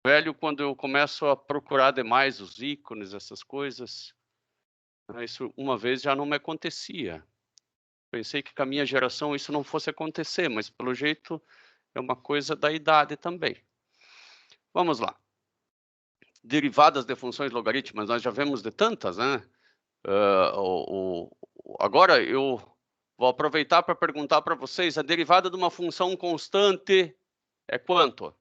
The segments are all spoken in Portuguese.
velho quando eu começo a procurar demais os ícones, essas coisas. Isso uma vez já não me acontecia. Pensei que com a minha geração isso não fosse acontecer, mas pelo jeito é uma coisa da idade também. Vamos lá. Derivadas de funções logarítmicas, nós já vemos de tantas, né? Agora eu vou aproveitar para perguntar para vocês, a derivada de uma função constante é quanto?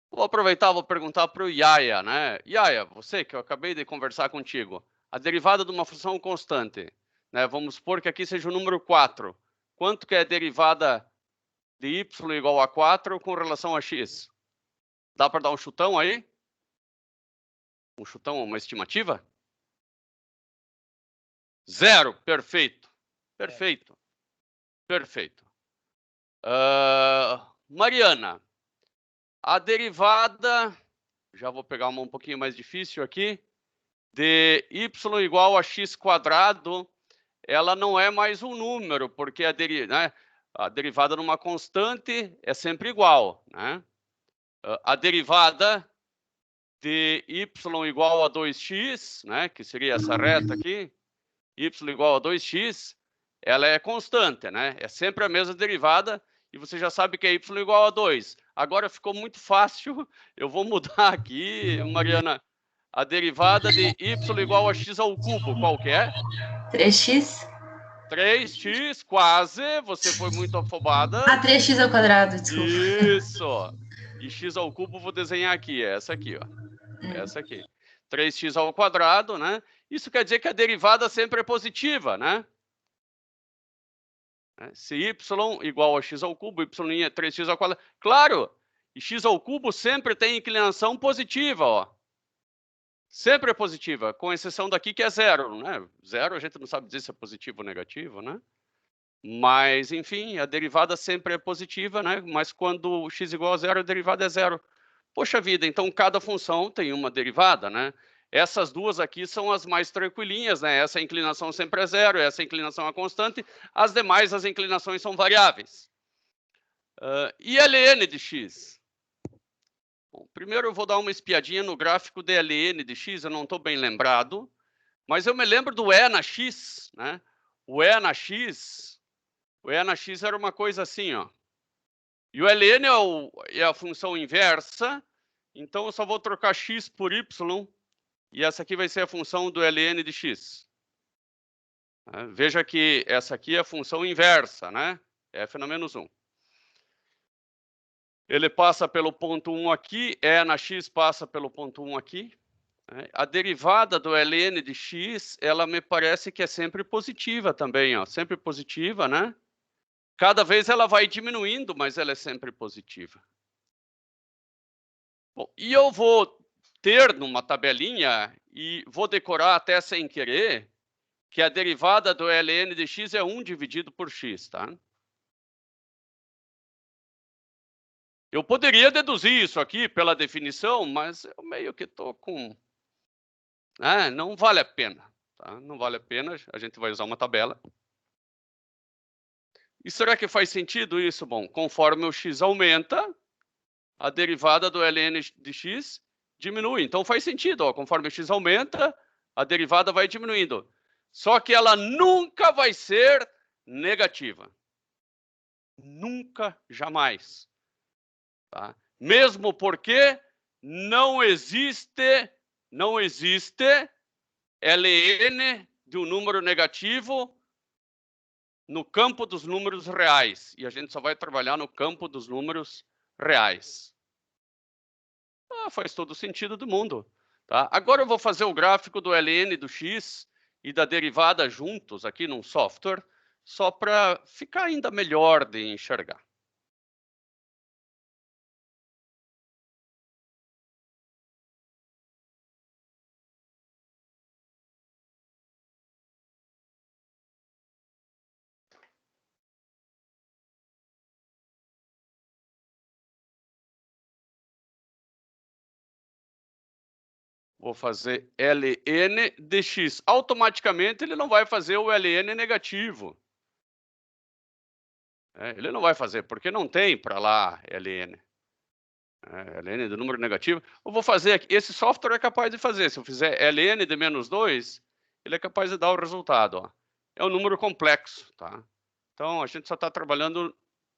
Vou aproveitar, vou perguntar para o Yaya, né? Yaya, você que eu acabei de conversar contigo, a derivada de uma função constante, né? Vamos supor que aqui seja o número 4. Quanto que é a derivada de y igual a 4 com relação a x? Dá para dar um chutão aí? Um chutão, uma estimativa? 0, perfeito. Perfeito. Perfeito. Mariana, a derivada, já vou pegar uma um pouquinho mais difícil aqui, de y igual a x quadrado, ela não é mais um número, porque a derivada numa constante é sempre igual, né? A derivada de y igual a 2x, né, que seria essa reta aqui, y igual a 2x, ela é constante, né? É sempre a mesma derivada, e você já sabe que é y igual a 2. Agora ficou muito fácil, eu vou mudar aqui, Mariana, a derivada de y igual a x ao cubo, qual que é? 3x? 3x, quase, você foi muito afobada. Ah, 3x ao quadrado, desculpa. Isso! E x ao cubo vou desenhar aqui, essa aqui, ó. Essa aqui. 3x ao quadrado, né? Isso quer dizer que a derivada sempre é positiva, né? Se y igual a x ao cubo, y é 3x ao quadrado. Claro! E x ao cubo sempre tem inclinação positiva, ó. Sempre é positiva, com exceção daqui que é 0, né? 0 a gente não sabe dizer se é positivo ou negativo, né? Mas, enfim, a derivada sempre é positiva, né? Mas quando x igual a 0, a derivada é 0. Poxa vida, então cada função tem uma derivada, né? Essas duas aqui são as mais tranquilinhas, né? Essa inclinação sempre é 0, essa inclinação é constante. As demais, as inclinações são variáveis. E ln de x? Bom, primeiro eu vou dar uma espiadinha no gráfico de ln de x, eu não estou bem lembrado, mas eu me lembro do e na x, né? O e na x era uma coisa assim, ó. E o ln é a função inversa, então eu só vou trocar x por y, e essa aqui vai ser a função do ln de x. Veja que essa aqui é a função inversa, né? F na menos 1. Ele passa pelo ponto 1 aqui, e na x passa pelo ponto 1 aqui. A derivada do ln de x, ela me parece que é sempre positiva também, ó. Sempre positiva, né? Cada vez ela vai diminuindo, mas ela é sempre positiva. Bom, e eu vou ter numa tabelinha, e vou decorar até sem querer, que a derivada do ln de x é 1 dividido por x, tá? Eu poderia deduzir isso aqui pela definição, mas eu meio que estou com... não vale a pena, tá? Não vale a pena, a gente vai usar uma tabela. E será que faz sentido isso? Bom, conforme o x aumenta, a derivada do ln de x diminui. Então faz sentido, ó, conforme o x aumenta, a derivada vai diminuindo. Só que ela nunca vai ser negativa. Nunca, jamais. Tá? Mesmo porque não existe ln de um número negativo no campo dos números reais. E a gente só vai trabalhar no campo dos números reais. Faz todo o sentido do mundo. Tá? Agora eu vou fazer o gráfico do ln do x e da derivada juntos aqui num software, só para ficar ainda melhor de enxergar. Vou fazer ln de x. Automaticamente ele não vai fazer o ln negativo. Ele não vai fazer, porque não tem para lá ln. ln de número negativo. Eu vou fazer aqui, esse software é capaz de fazer, se eu fizer ln de menos 2, ele é capaz de dar o resultado. Ó. É um número complexo, tá? Então, a gente só está trabalhando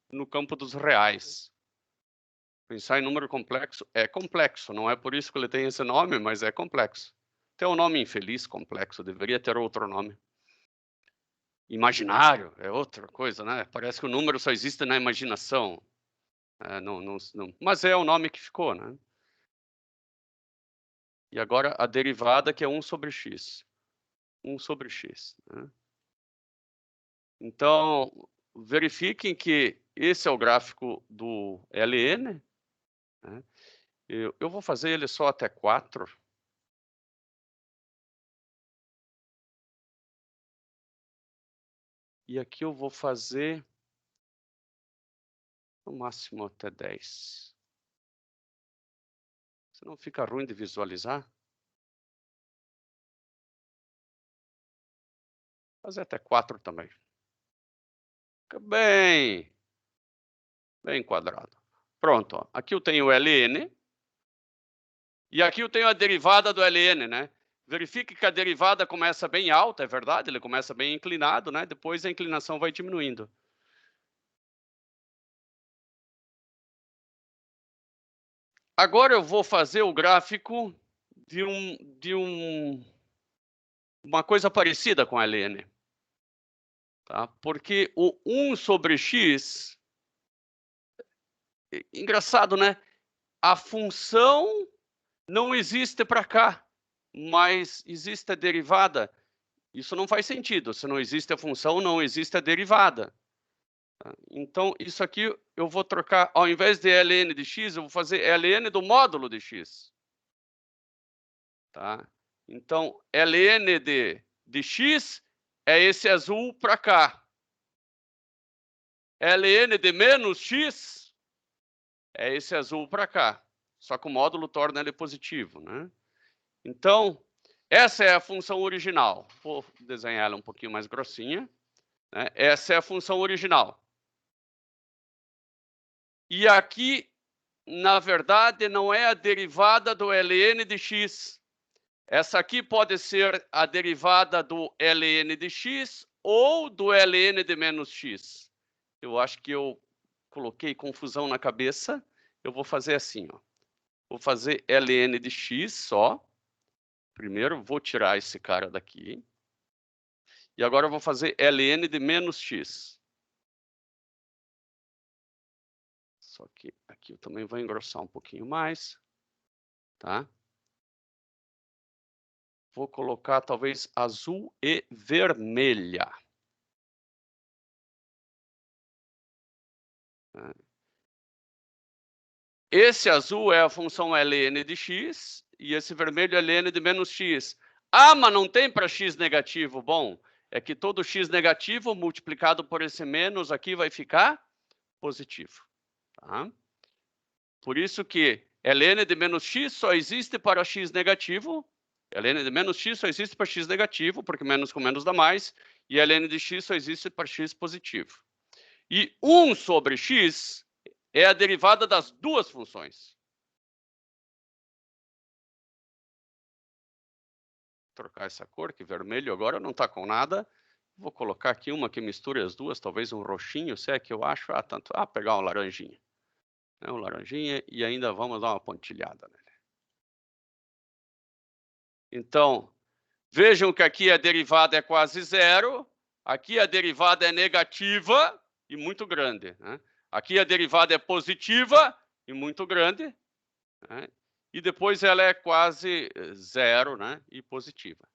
no campo dos reais. Pensar em número complexo é complexo, não é por isso que ele tem esse nome, mas é complexo. Tem um nome infeliz, complexo, deveria ter outro nome. Imaginário é outra coisa, né? Parece que o número só existe na imaginação. Não. Mas é o nome que ficou, né? E agora a derivada que é 1 sobre x. 1 sobre x. Né? Então, verifiquem que esse é o gráfico do LN. Né? Eu vou fazer ele só até 4. E aqui eu vou fazer no máximo até 10. Senão fica ruim de visualizar. Fazer até 4 também. Fica bem quadrado. Pronto. Ó. Aqui eu tenho o LN. E aqui eu tenho a derivada do LN, né? Verifique que a derivada começa bem alta, é verdade, ele começa bem inclinado, né? Depois a inclinação vai diminuindo. Agora eu vou fazer o gráfico de uma coisa parecida com a LN. Tá? Porque o 1 sobre x, engraçado, né? A função não existe para cá, mas existe a derivada. Isso não faz sentido. Se não existe a função, não existe a derivada. Então, isso aqui eu vou trocar, ao invés de ln de x, eu vou fazer ln do módulo de x. Tá? Então, ln de x é esse azul para cá. ln de menos x é esse azul para cá. Só que o módulo torna ele positivo. Né? Então, essa é a função original. Vou desenhar ela um pouquinho mais grossinha. Né? Essa é a função original. E aqui, na verdade, não é a derivada do ln de x. Essa aqui pode ser a derivada do ln de x ou do ln de menos x. Eu acho que eu coloquei confusão na cabeça. Eu vou fazer assim, ó. Vou fazer ln de x só. Primeiro, vou tirar esse cara daqui. E agora eu vou fazer ln de menos x. Só que aqui eu também vou engrossar um pouquinho mais. Tá? Vou colocar talvez azul e vermelha. Esse azul é a função ln de x e esse vermelho é ln de menos x. Ah, mas não tem para x negativo. Bom, é que todo x negativo multiplicado por esse menos aqui vai ficar positivo. Tá? Por isso que ln de menos x só existe para x negativo. ln de menos x só existe para x negativo, porque menos com menos dá mais. E ln de x só existe para x positivo. E 1 sobre x é a derivada das duas funções. Vou trocar essa cor, que vermelho agora não está com nada. Vou colocar aqui uma que misture as duas, talvez um roxinho, se é que eu acho. Pegar um laranjinha. Um laranjinha e ainda vamos dar uma pontilhada nele. Então, vejam que aqui a derivada é quase zero. Aqui a derivada é negativa e muito grande. Né? Aqui a derivada é positiva e muito grande. Né? E depois ela é quase zero, né? E positiva.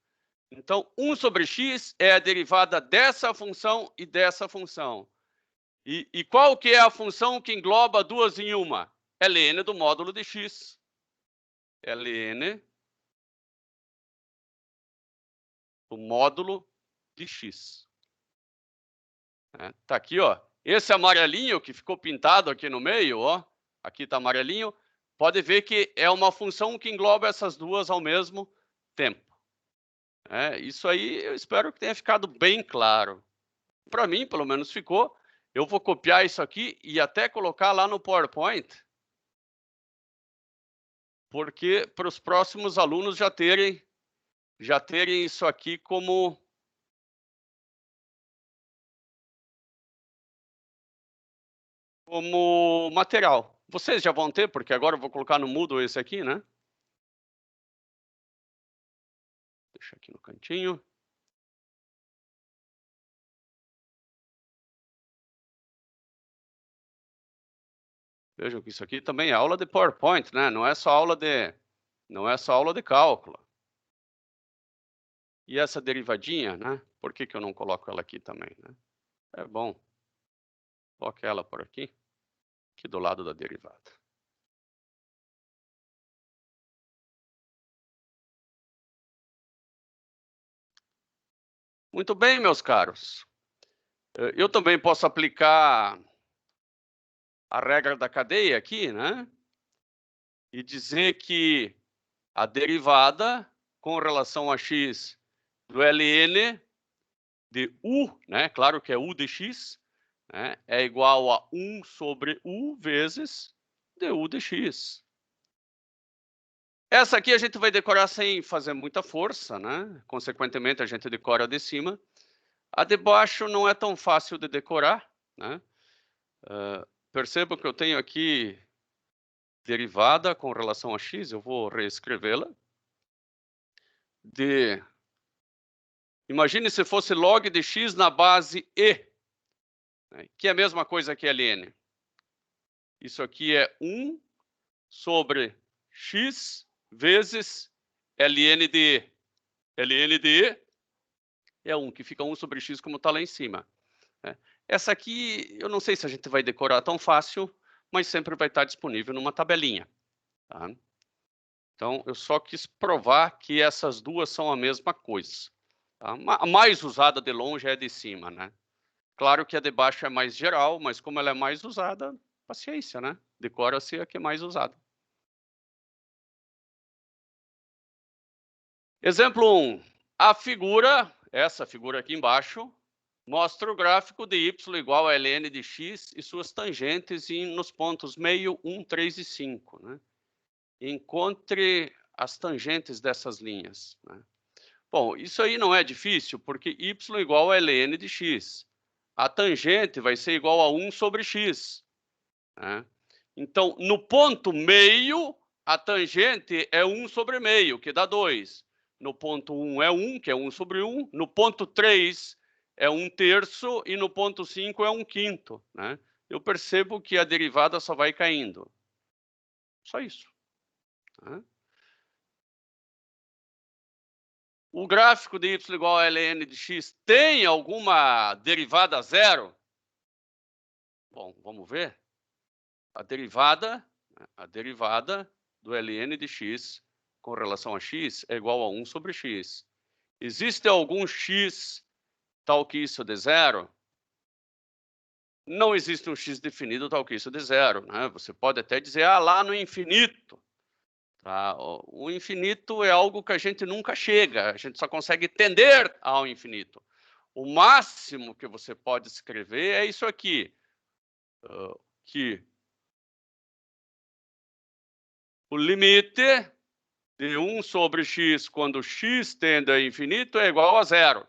Então, 1 sobre x é a derivada dessa função e dessa função. E qual que é a função que engloba duas em uma? Ln do módulo de x. Ln do módulo de x. Tá aqui, ó. Esse amarelinho que ficou pintado aqui no meio, ó. Aqui tá amarelinho. Pode ver que é uma função que engloba essas duas ao mesmo tempo. Isso aí eu espero que tenha ficado bem claro. Para mim, pelo menos ficou. Eu vou copiar isso aqui e até colocar lá no PowerPoint porque para os próximos alunos já terem isso aqui como material. Vocês já vão ter, porque agora eu vou colocar no Moodle esse aqui, né? Deixa aqui no cantinho. Vejam que isso aqui também é aula de PowerPoint, né? Não é só aula de cálculo. E essa derivadinha, né? Por que eu não coloco ela aqui também, né? É bom. Coloque ela por aqui do lado da derivada. Muito bem, meus caros. Eu também posso aplicar a regra da cadeia aqui, né? E dizer que a derivada com relação a x do ln de u, né? Claro que é u de x, né? É igual a 1 sobre u vezes du de x. Essa aqui a gente vai decorar sem fazer muita força, né? Consequentemente, a gente decora a de cima. A de baixo não é tão fácil de decorar, né? Perceba que eu tenho aqui derivada com relação a x, eu vou reescrevê-la. Imagine se fosse log de x na base e, né? Que é a mesma coisa que ln. Isso aqui é 1 sobre x vezes ln de e. ln de e é 1, que fica 1 sobre x como está lá em cima. Essa aqui, eu não sei se a gente vai decorar tão fácil, mas sempre vai estar disponível numa tabelinha. Tá? Então, eu só quis provar que essas duas são a mesma coisa. Tá? A mais usada de longe é a de cima, né? Claro que a de baixo é mais geral, mas como ela é mais usada, paciência, né? Decora-se a que é mais usada. Exemplo 1. A figura, essa figura aqui embaixo, mostra o gráfico de y igual a ln de x e suas tangentes nos pontos meio, 1, 3 e 5. Né? Encontre as tangentes dessas linhas. Né? Bom, isso aí não é difícil, porque y igual a ln de x. A tangente vai ser igual a 1 sobre x. Né? Então, no ponto meio, a tangente é 1 sobre meio, que dá 2. No ponto 1 é 1, que é 1 sobre 1. No ponto 3 é 1/3 e no ponto 5 é 1/5. Né? Eu percebo que a derivada só vai caindo. Só isso. Né? O gráfico de y igual a ln de x tem alguma derivada zero? Bom, vamos ver. A derivada do ln de x com relação a x é igual a 1 sobre x. Existe algum x tal que isso de zero? Não existe um x definido tal que isso de zero. Né? Você pode até dizer, lá no infinito. Tá? O infinito é algo que a gente nunca chega, a gente só consegue tender ao infinito. O máximo que você pode escrever é isso aqui, que o limite de 1 sobre x quando x tende a infinito é igual a zero.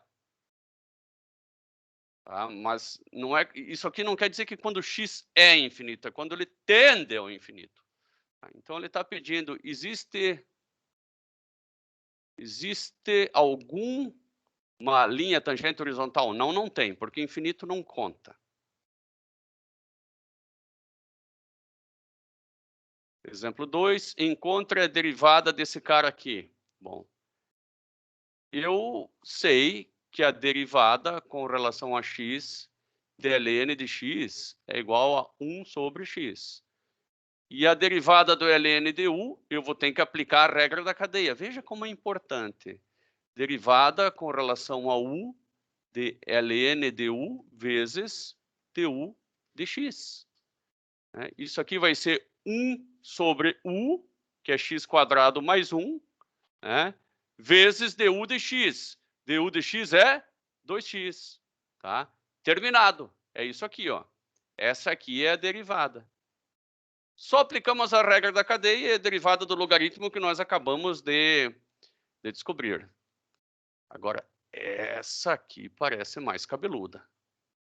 Tá? Mas não é, isso aqui não quer dizer que quando x é infinito, é quando ele tende ao infinito. Tá? Então ele está pedindo, existe alguma linha tangente horizontal? Não, não tem, porque infinito não conta. Exemplo 2, encontre a derivada desse cara aqui. Bom, eu sei que a derivada com relação a x de ln de x é igual a 1 sobre x. E a derivada do ln de u, eu vou ter que aplicar a regra da cadeia. Veja como é importante. Derivada com relação a u de ln de u vezes du de x. Isso aqui vai ser 1 sobre u, que é x² mais 1, né? Vezes du de x. Du de x é 2x. Tá? Terminado. É isso aqui. Ó. Essa aqui é a derivada. Só aplicamos a regra da cadeia e a derivada do logaritmo que nós acabamos de descobrir. Agora, essa aqui parece mais cabeluda.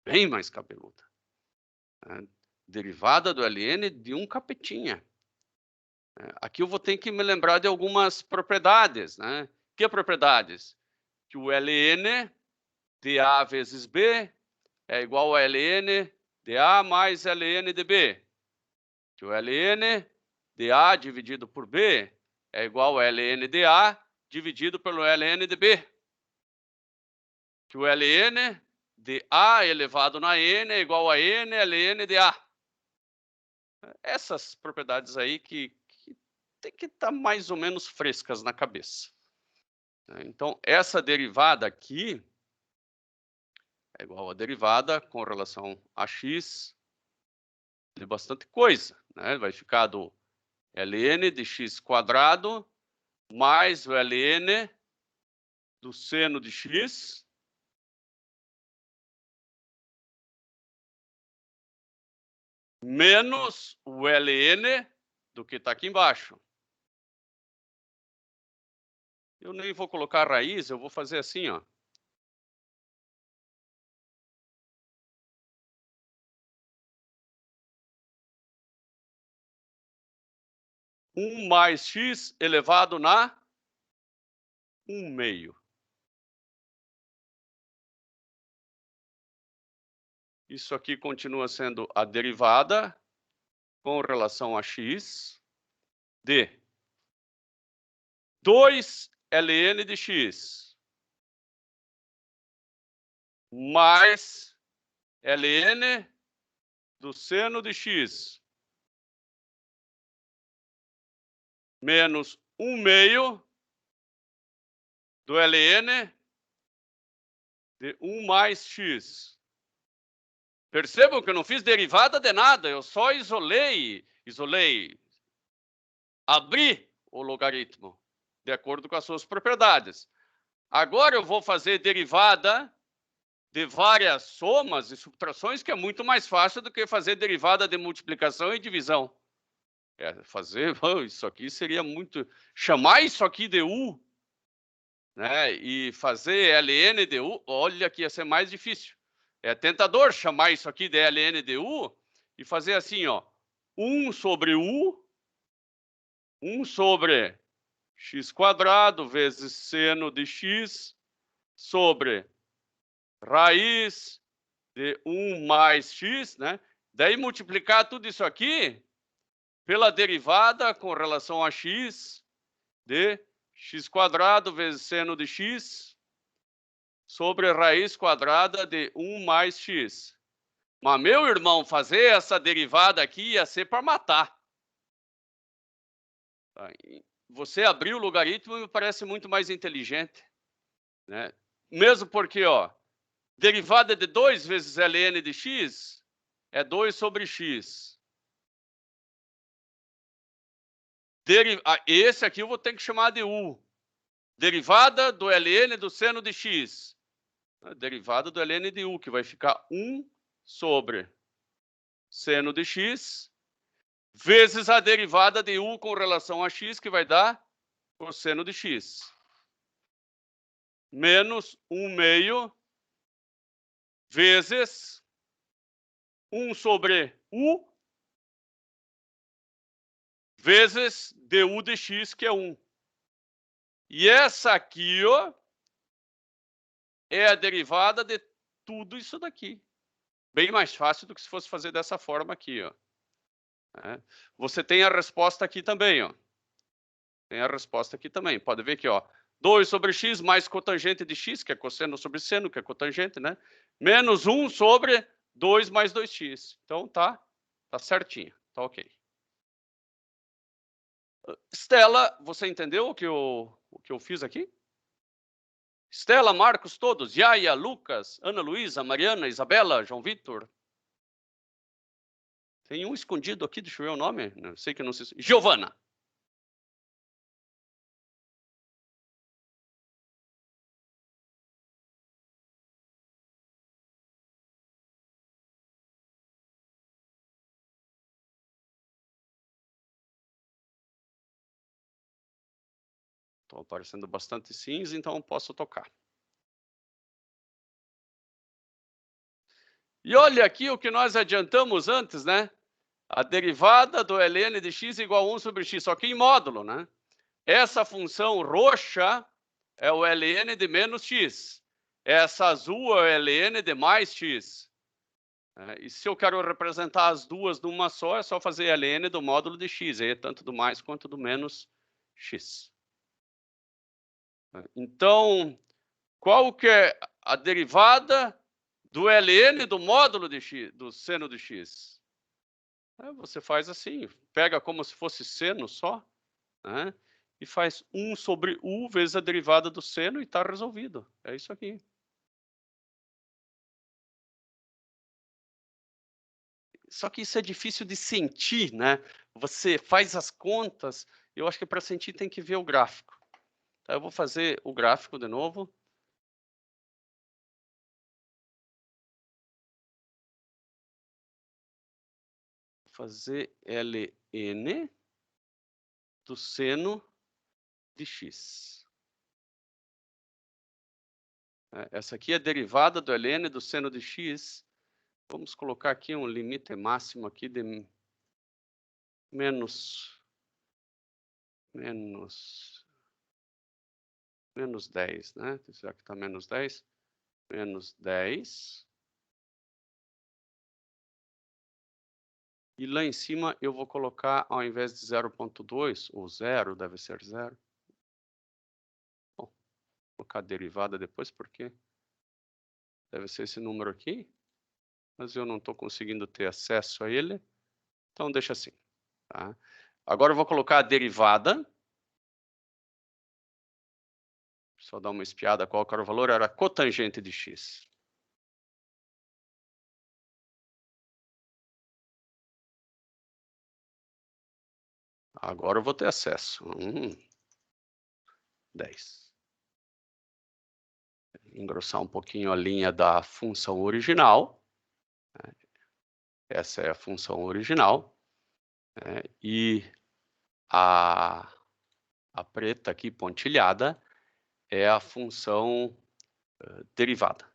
Bem mais cabeluda. Derivada do ln de um capetinha. Aqui eu vou ter que me lembrar de algumas propriedades, né? Que propriedades? Que o ln de A vezes B é igual a ln de A mais ln de B. Que o ln de A dividido por B é igual a ln de A dividido pelo ln de B. Que o ln de A elevado na n é igual a n ln de A. Essas propriedades aí que tem que estar mais ou menos frescas na cabeça. Então, essa derivada aqui é igual a derivada com relação a x de bastante coisa, né? Vai ficar do ln de x quadrado mais o ln do seno de x menos o ln do que está aqui embaixo. Eu nem vou colocar raiz, eu vou fazer assim, ó. Um mais x elevado na 1/2. Isso aqui continua sendo a derivada com relação a x de 2 ln de x mais ln do seno de x menos 1/2 do ln de 1 mais x. Percebam que eu não fiz derivada de nada, eu só isolei, abri o logaritmo de acordo com as suas propriedades. Agora eu vou fazer derivada de várias somas e subtrações, que é muito mais fácil do que fazer derivada de multiplicação e divisão. Isso aqui seria muito... Chamar isso aqui de u, né, e fazer ln de u, olha que ia ser mais difícil. É tentador chamar isso aqui de ln de u e fazer assim, ó, 1 sobre u, 1 sobre x quadrado vezes seno de x sobre raiz de 1 mais x, né? Daí multiplicar tudo isso aqui pela derivada com relação a x de x quadrado vezes seno de x sobre raiz quadrada de 1 mais x. Mas, meu irmão, fazer essa derivada aqui ia ser para matar. Você abrir o logaritmo me parece muito mais inteligente, né? Mesmo porque, ó, derivada de 2 vezes ln de x é 2 sobre x. Esse aqui eu vou ter que chamar de u. Derivada do ln do seno de x. Derivada do ln de u, que vai ficar 1 sobre seno de x, vezes a derivada de u com relação a x, que vai dar cosseno de x. Menos 1/2 vezes 1 sobre u vezes du de x, que é 1. E essa aqui, ó, é a derivada de tudo isso daqui. Bem mais fácil do que se fosse fazer dessa forma aqui, ó. Você tem a resposta aqui também, ó. Tem a resposta aqui também. Pode ver aqui, ó. 2 sobre x mais cotangente de x, que é cosseno sobre seno, que é cotangente, né? Menos 1 sobre 2 mais 2x. Então, tá certinho. Tá ok. Estela, você entendeu o que eu fiz aqui? Estela, Marcos, todos. Yaya, Lucas, Ana Luísa, Mariana, Isabela, João Vitor. Tem um escondido aqui, deixa eu ver o nome. Não, sei que não sei. Giovana. Estão aparecendo bastante sims, então posso tocar. E olha aqui o que nós adiantamos antes, né? A derivada do ln de x igual a 1 sobre x, só que em módulo, né? Essa função roxa é o ln de menos x. Essa azul é o ln de mais x. E se eu quero representar as duas numa só, é só fazer ln do módulo de x, aí é tanto do mais quanto do menos x. Então, qual que é a derivada do ln do módulo de x, do seno de x? Você faz assim, pega como se fosse seno só, né? E faz 1 sobre u vezes a derivada do seno e está resolvido. É isso aqui. Só que isso é difícil de sentir, né? Você faz as contas, eu acho que para sentir tem que ver o gráfico. Tá, eu vou fazer o gráfico de novo. Vou fazer ln do seno de x. Essa aqui é a derivada do ln do seno de x. Vamos colocar aqui um limite máximo aqui de menos 10, né? Será que está menos 10? Menos 10. E lá em cima eu vou colocar, ao invés de 0,2, ou 0, deve ser 0. Bom, vou colocar a derivada depois, porque deve ser esse número aqui. Mas eu não estou conseguindo ter acesso a ele. Então, deixa assim. Tá? Agora eu vou colocar a derivada. Só dar uma espiada qual era o valor. Era a cotangente de x. Agora eu vou ter acesso. 10. Engrossar um pouquinho a linha da função original. Essa é a função original. E a preta aqui, pontilhada, é a função derivada.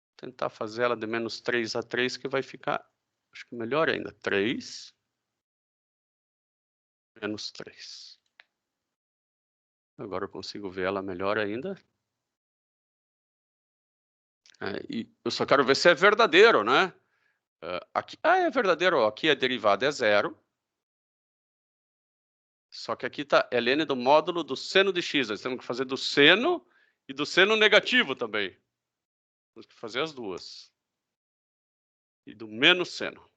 Vou tentar fazer ela de menos 3 a 3, que vai ficar, acho que melhor ainda. 3 menos 3. Agora eu consigo ver ela melhor ainda. E eu só quero ver se é verdadeiro, né? Aqui, é verdadeiro. Aqui a derivada é 0. Só que aqui está ln do módulo do seno de x. Nós temos que fazer do seno e do seno negativo também. Temos que fazer as duas. E do menos seno.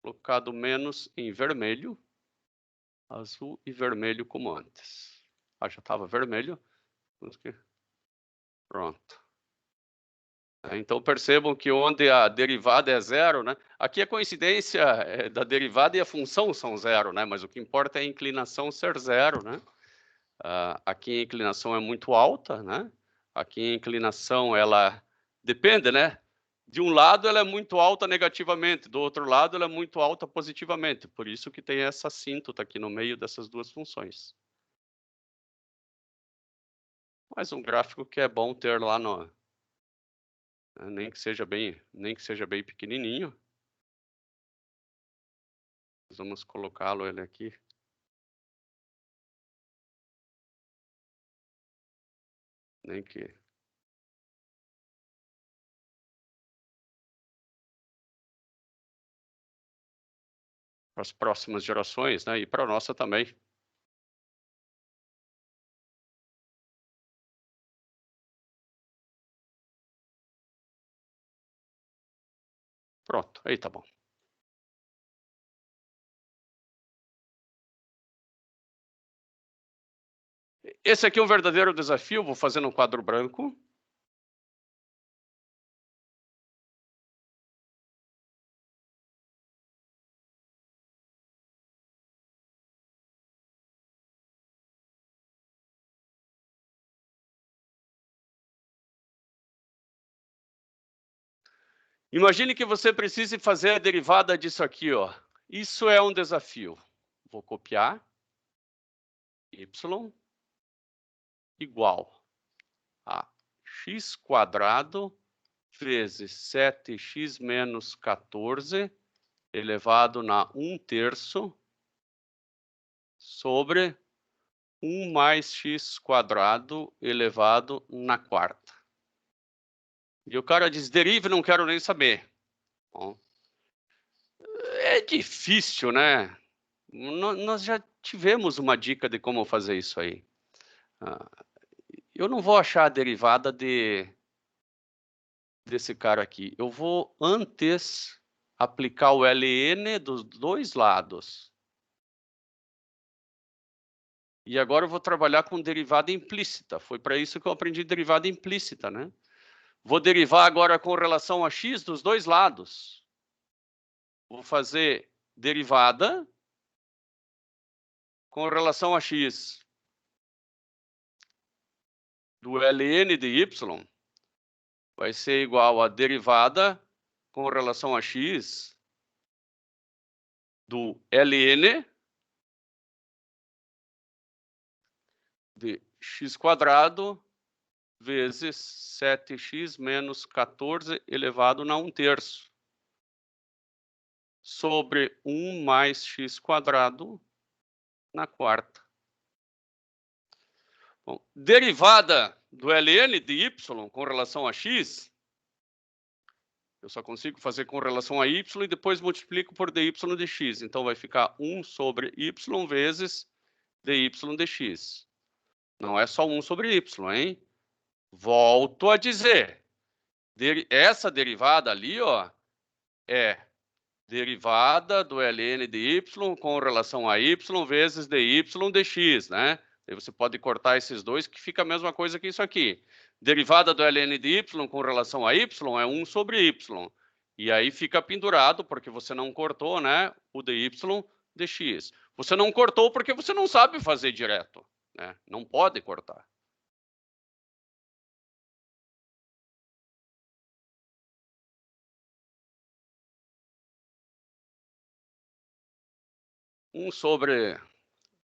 Colocar do menos em vermelho, azul e vermelho como antes. Já estava vermelho. Pronto. Então percebam que onde a derivada é 0, né? Aqui a coincidência da derivada e a função são 0, né? Mas o que importa é a inclinação ser 0, né? Aqui a inclinação é muito alta, né? Aqui a inclinação, ela depende, né? De um lado ela é muito alta negativamente, do outro lado ela é muito alta positivamente. Por isso que tem essa assíntota aqui no meio dessas duas funções. Mas um gráfico que é bom ter lá no... nem que seja bem pequenininho. Vamos colocá-lo ele aqui. Nem que... para as próximas gerações, né? E para a nossa também. Pronto, aí tá bom. Esse aqui é um verdadeiro desafio, vou fazer no quadro branco. Imagine que você precise fazer a derivada disso aqui, ó. Isso é um desafio. Vou copiar. Y igual a x² vezes 7x menos 14 elevado na 1/3 sobre 1 mais x² elevado na 4ª. E o cara diz, derive, não quero nem saber. Bom, é difícil, né? Nós já tivemos uma dica de como fazer isso aí. Eu não vou achar a derivada desse cara aqui. Eu vou antes aplicar o ln dos dois lados. E agora eu vou trabalhar com derivada implícita. Foi para isso que eu aprendi derivada implícita, né? Vou derivar agora com relação a x dos dois lados. Vou fazer derivada com relação a x do ln de y vai ser igual a derivada com relação a x do ln de x² vezes 7x menos 14 elevado na 1/3 sobre 1 mais x² na 4ª. Bom, derivada do ln de y com relação a x, eu só consigo fazer com relação a y e depois multiplico por dy de x. Então, vai ficar 1 sobre y vezes dy de x. Não é só 1 sobre y, hein? Volto a dizer, essa derivada ali, ó, é derivada do ln de y com relação a y vezes dy de x, né? Aí você pode cortar esses dois, que fica a mesma coisa que isso aqui. Derivada do ln de y com relação a y é 1 sobre y. E aí fica pendurado, porque você não cortou, né, o dy de x. Você não cortou porque você não sabe fazer direto, né? Não pode cortar.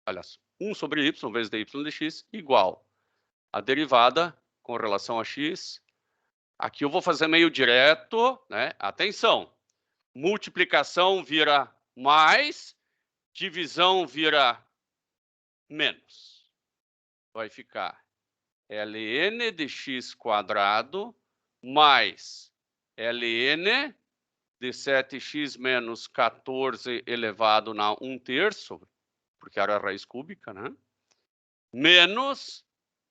Aliás, 1 sobre y vezes dy de x igual a derivada com relação a x. Aqui eu vou fazer meio direto, né? Atenção, multiplicação vira mais, divisão vira menos. Vai ficar ln de x² mais ln de 7x menos 14 elevado na 1/3, porque era a raiz cúbica, né? Menos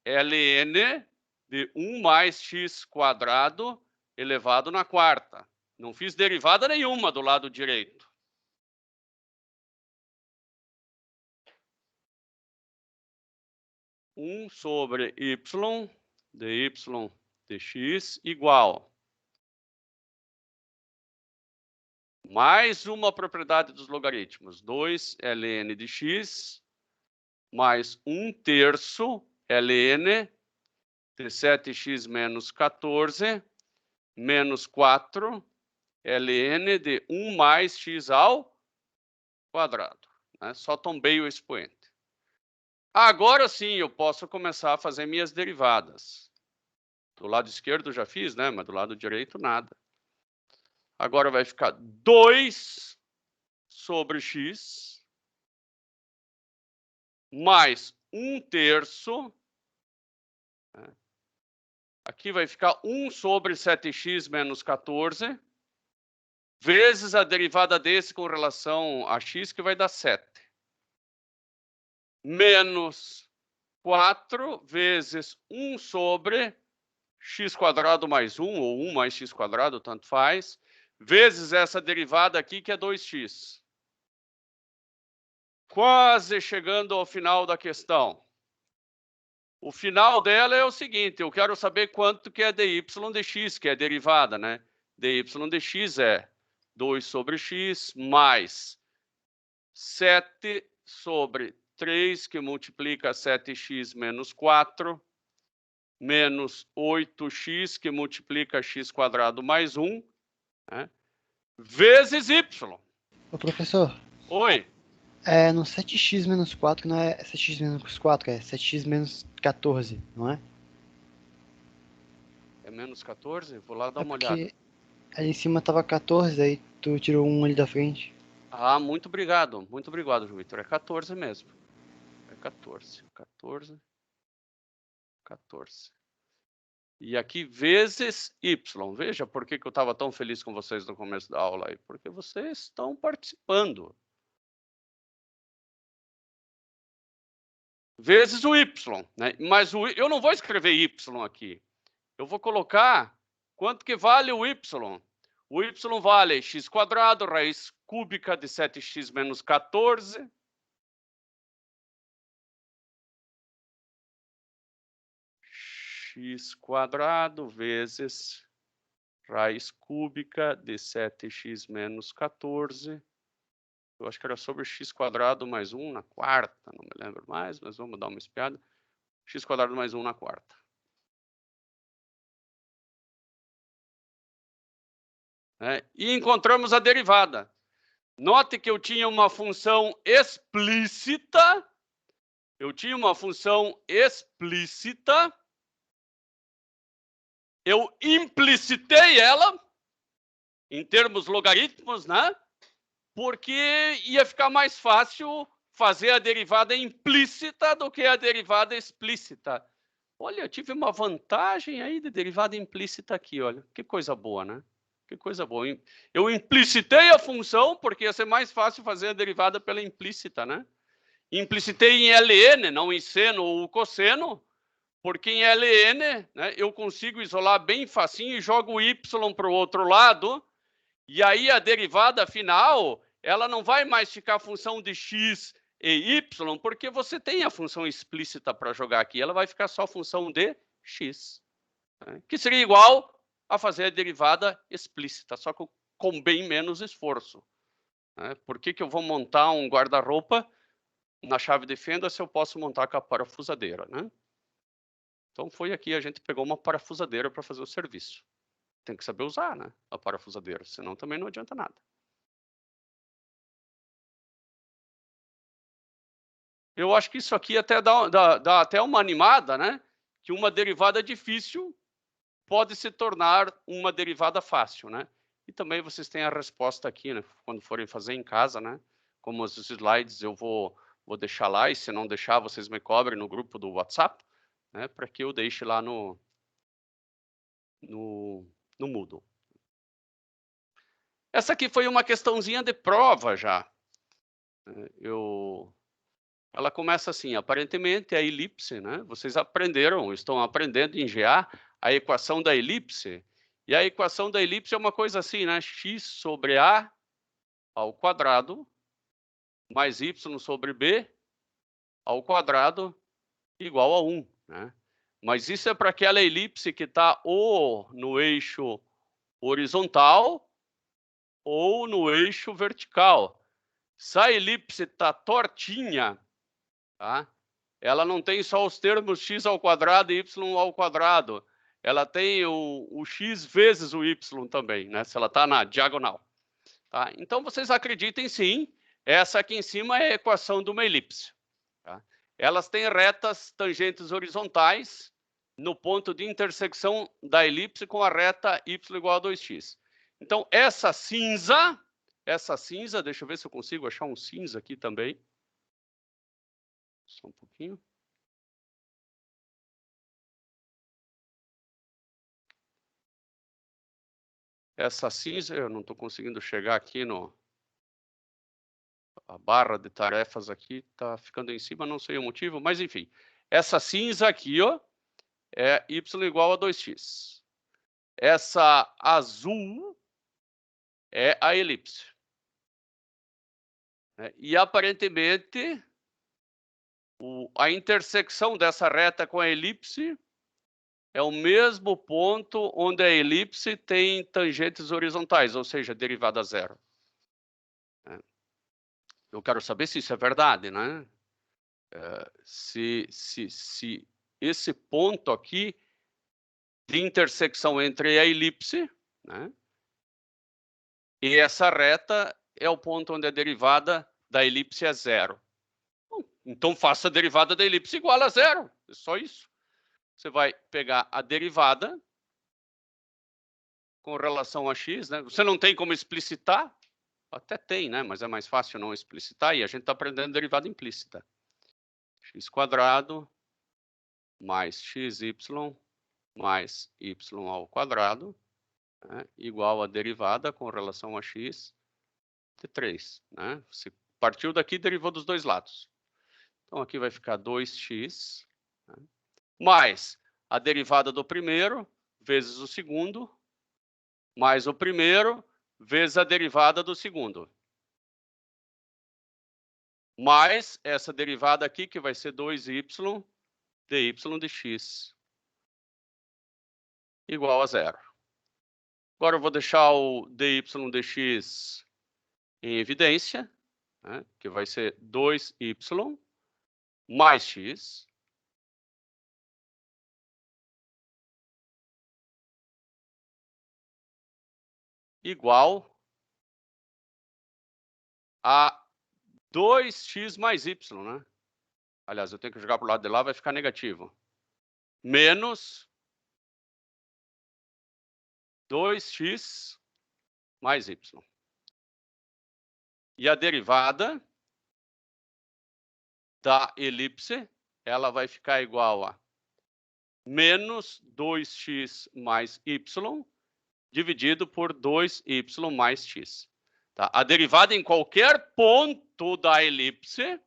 ln de 1 mais x² elevado na 4ª. Não fiz derivada nenhuma do lado direito. Um sobre y dy de x igual mais uma propriedade dos logaritmos, 2 ln de x mais 1/3 ln de 7x menos 14 menos 4 ln de 1 mais x ao quadrado. Né? Só tombei o expoente. Agora sim eu posso começar a fazer minhas derivadas. Do lado esquerdo já fiz, né? Mas do lado direito nada. Agora vai ficar 2 sobre x mais 1/3. Né? Aqui vai ficar 1 sobre 7x menos 14, vezes a derivada desse com relação a x, que vai dar 7. Menos 4 vezes 1 sobre x² mais 1, ou 1 mais x², tanto faz, vezes essa derivada aqui, que é 2x. Quase chegando ao final da questão. O final dela é o seguinte, eu quero saber quanto que é dy de x, que é a derivada, né? dy de x é 2 sobre x mais 7 sobre 3, que multiplica 7x menos 4, menos 8x, que multiplica x² mais 1, né? Vezes y. Ô, professor, Oi. no 7x menos 4 não é 7x menos 4, é 7x menos 14, não é? É menos 14? Vou lá dar É uma olhada. porque ali em cima tava 14, aí tu tirou um ali da frente. Ah, muito obrigado, Vitor. É 14 mesmo. É 14. 14. 14. E aqui vezes y. Veja por que eu estava tão feliz com vocês no começo da aula aí. Porque vocês estão participando. Vezes o y, né? Mas eu não vou escrever y aqui. Eu vou colocar quanto que vale o y. O y vale x², raiz cúbica de 7x menos 14. X² vezes raiz cúbica de 7x menos 14. Eu acho que era sobre x² mais 1 na quarta, não me lembro mais, mas vamos dar uma espiada. X² mais 1 na quarta. E encontramos a derivada. Note que eu tinha uma função explícita. Eu implicitei ela em termos logaritmos, né? Porque ia ficar mais fácil fazer a derivada implícita do que a derivada explícita. Olha, eu tive uma vantagem aí de derivada implícita aqui, olha. Que coisa boa, né? Que coisa boa. Eu implicitei a função porque ia ser mais fácil fazer a derivada pela implícita, né? Implicitei em ln, não em seno ou cosseno, porque em ln, né, eu consigo isolar bem facinho e jogo o y para o outro lado, e aí a derivada final, ela não vai mais ficar a função de x e y, porque você tem a função explícita para jogar aqui, ela vai ficar só a função de x, né, que seria igual a fazer a derivada explícita, só que com bem menos esforço. Né? Por que eu vou montar um guarda-roupa na chave de fenda se eu posso montar com a parafusadeira, né? Então foi aqui, a gente pegou uma parafusadeira para fazer o serviço. Tem que saber usar, né, a parafusadeira, senão também não adianta nada. Eu acho que isso aqui até dá até uma animada, né? Que uma derivada difícil pode se tornar uma derivada fácil, né? E também vocês têm a resposta aqui, né? Quando forem fazer em casa, né? Como os slides eu vou deixar lá, e se não deixar, vocês me cobrem no grupo do WhatsApp, né? Para que eu deixe lá no Moodle. Essa aqui foi uma questãozinha de prova já. Ela começa assim, aparentemente a elipse, né? Vocês estão aprendendo em GA a equação da elipse. E a equação da elipse é uma coisa assim, né? X sobre A ao quadrado mais Y sobre B ao quadrado igual a 1, né? Mas isso é para aquela elipse que está ou no eixo horizontal ou no eixo vertical. Se a elipse está tortinha, tá? Ela não tem só os termos x ao quadrado e y ao quadrado. Ela tem o x vezes o y também, né? Se ela está na diagonal. Tá? Então, vocês acreditem sim, essa aqui em cima é a equação de uma elipse. Tá? Elas têm retas tangentes horizontais no ponto de intersecção da elipse com a reta y igual a 2x. Então, essa cinza, deixa eu ver se eu consigo achar um cinza aqui também. Só um pouquinho. Essa cinza, eu não estou conseguindo chegar aqui a barra de tarefas aqui está ficando em cima, não sei o motivo, mas enfim. Essa cinza aqui, ó, é y igual a 2x. Essa azul é a elipse. E aparentemente, a intersecção dessa reta com a elipse é o mesmo ponto onde a elipse tem tangentes horizontais, ou seja, derivada zero. Eu quero saber se isso é verdade, né? Se esse ponto aqui de intersecção entre a elipse, né, e essa reta é o ponto onde a derivada da elipse é zero. Então, faça a derivada da elipse igual a zero. É só isso. Você vai pegar a derivada com relação a x, né? Você não tem como explicitar? Até tem, né? Mas é mais fácil não explicitar. E a gente está aprendendo derivada implícita. X² mais xy mais y ao quadrado, né, igual a derivada com relação a x de 3. Né? Você partiu daqui e derivou dos dois lados. Então, aqui vai ficar 2x, né, mais a derivada do primeiro vezes o segundo, mais o primeiro vezes a derivada do segundo. Mais essa derivada aqui, que vai ser 2y dy de x igual a zero. Agora eu vou deixar o dy dx em evidência, né, que vai ser 2y mais x igual a 2x mais y, né? Aliás, eu tenho que jogar para o lado de lá, vai ficar negativo. Menos 2x mais y. E a derivada da elipse, ela vai ficar igual a menos 2x mais y dividido por 2y mais x. Tá? A derivada em qualquer ponto da elipse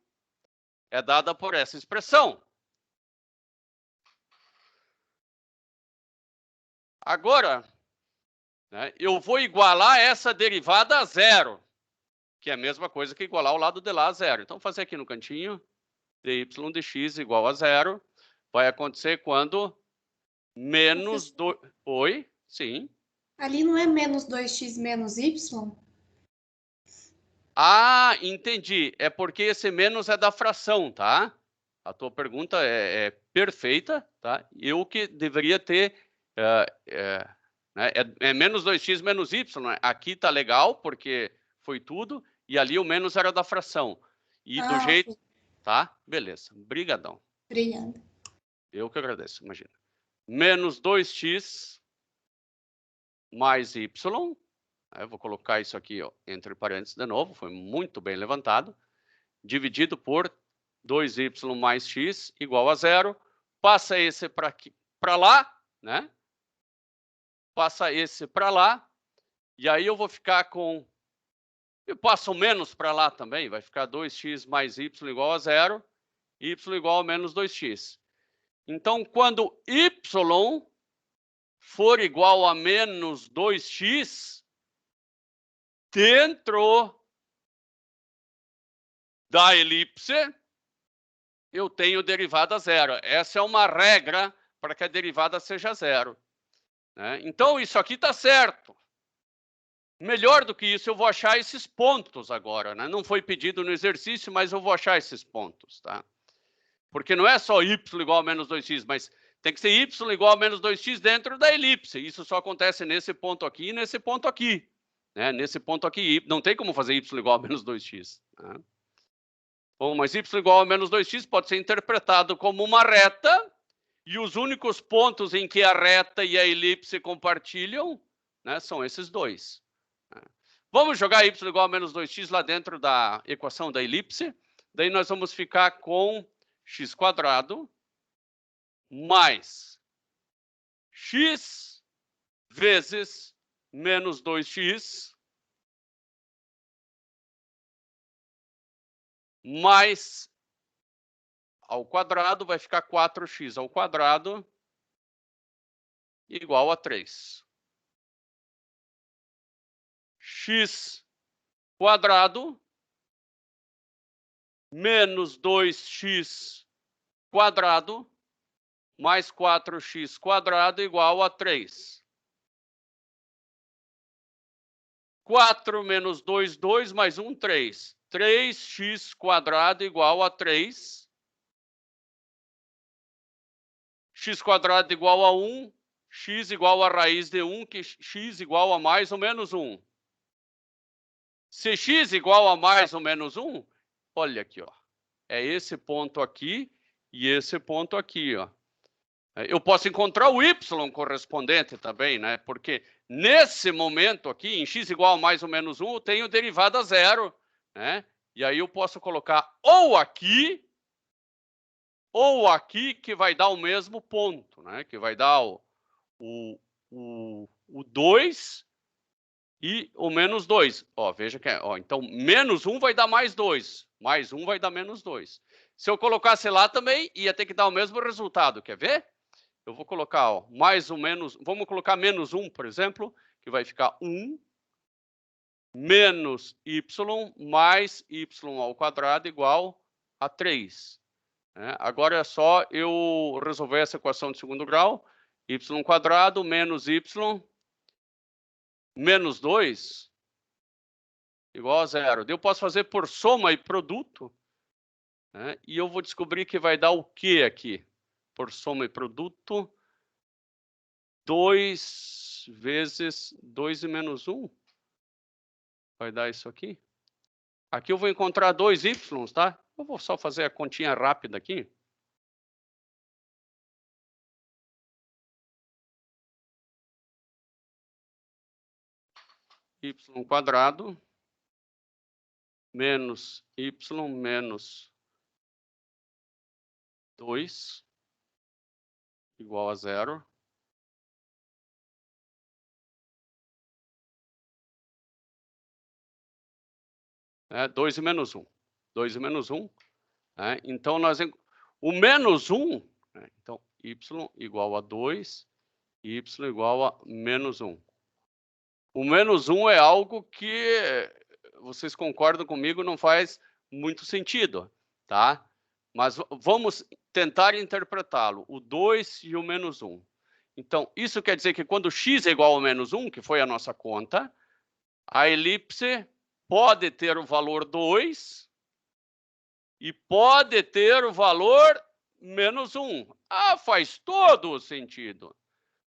é dada por essa expressão. Agora, né, eu vou igualar essa derivada a zero, que é a mesma coisa que igualar o lado de lá a zero. Então, vou fazer aqui no cantinho, dy dx igual a zero, vai acontecer quando menos 2... Oi? Sim. Ali não é menos 2x menos y? Ah, entendi. É porque esse menos é da fração, tá? A tua pergunta é perfeita, tá? Eu que deveria ter... né? É menos 2x menos y. Né? Aqui tá legal, porque foi tudo, e ali o menos era da fração. E do jeito... Sim. Tá? Beleza. Brigadão. Obrigada. Eu que agradeço, imagina. Menos 2x mais y. Eu vou colocar isso aqui, ó, entre parênteses de novo, foi muito bem levantado. Dividido por 2y mais x igual a zero. Passa esse para lá, né? Passa esse para lá. E aí eu vou ficar com... Eu passo o menos para lá também. Vai ficar 2x mais y igual a zero. Y igual a menos 2x. Então, quando y for igual a menos 2x, dentro da elipse, eu tenho derivada zero. Essa é uma regra para que a derivada seja zero. Né? Então, isso aqui está certo. Melhor do que isso, eu vou achar esses pontos agora. Né? Não foi pedido no exercício, mas eu vou achar esses pontos. Tá? Porque não é só y igual a menos 2x, mas tem que ser y igual a menos 2x dentro da elipse. Isso só acontece nesse ponto aqui e nesse ponto aqui. Né? Nesse ponto aqui, não tem como fazer y igual a menos 2x. Né? Bom, mas y igual a menos 2x pode ser interpretado como uma reta, e os únicos pontos em que a reta e a elipse compartilham, né, são esses dois. Vamos jogar y igual a menos 2x lá dentro da equação da elipse. Daí nós vamos ficar com x² mais x vezes menos 2x mais ao quadrado, vai ficar 4x ao quadrado igual a 3. X² menos 2x² mais 4x² igual a 3. 4 menos 2, 2, mais 1, 3. 3x² igual a 3. x² igual a 1. X igual a raiz de 1, que x igual a mais ou menos 1. Se x igual a mais ou menos 1, olha aqui, ó. É esse ponto aqui e esse ponto aqui, ó. Eu posso encontrar o y correspondente também, né? Porque nesse momento aqui, em x igual a mais ou menos 1, eu tenho derivada zero, né? E aí eu posso colocar ou aqui, que vai dar o mesmo ponto, né? Que vai dar o 2 e o menos 2. Ó, veja que então menos 1 vai dar mais 2. Mais 1 vai dar menos 2. Se eu colocasse lá também, ia ter que dar o mesmo resultado. Quer ver? Eu vou colocar, ó, mais ou menos, vamos colocar menos 1, por exemplo, que vai ficar 1 menos y mais y ao quadrado igual a 3. Agora é só eu resolver essa equação de segundo grau. Y quadrado menos y menos 2 igual a zero. Eu posso fazer por soma e produto, né? E eu vou descobrir que vai dar o que aqui? Por soma e produto, 2 vezes 2 e menos 1. Vai dar isso aqui. Aqui eu vou encontrar 2 y, tá? Eu vou só fazer a continha rápida aqui. Y quadrado menos y menos 2 igual a zero. É 2 e menos 1. 2 e menos 1. Então, o menos 1, né? Então, y igual a 2, y igual a menos 1. O menos 1 é algo que, vocês concordam comigo, não faz muito sentido, tá? Mas vamos tentar interpretá-lo, o 2 e o menos 1. Então, isso quer dizer que quando x é igual a menos 1, que foi a nossa conta, a elipse pode ter o valor 2 e pode ter o valor menos 1. Faz todo o sentido,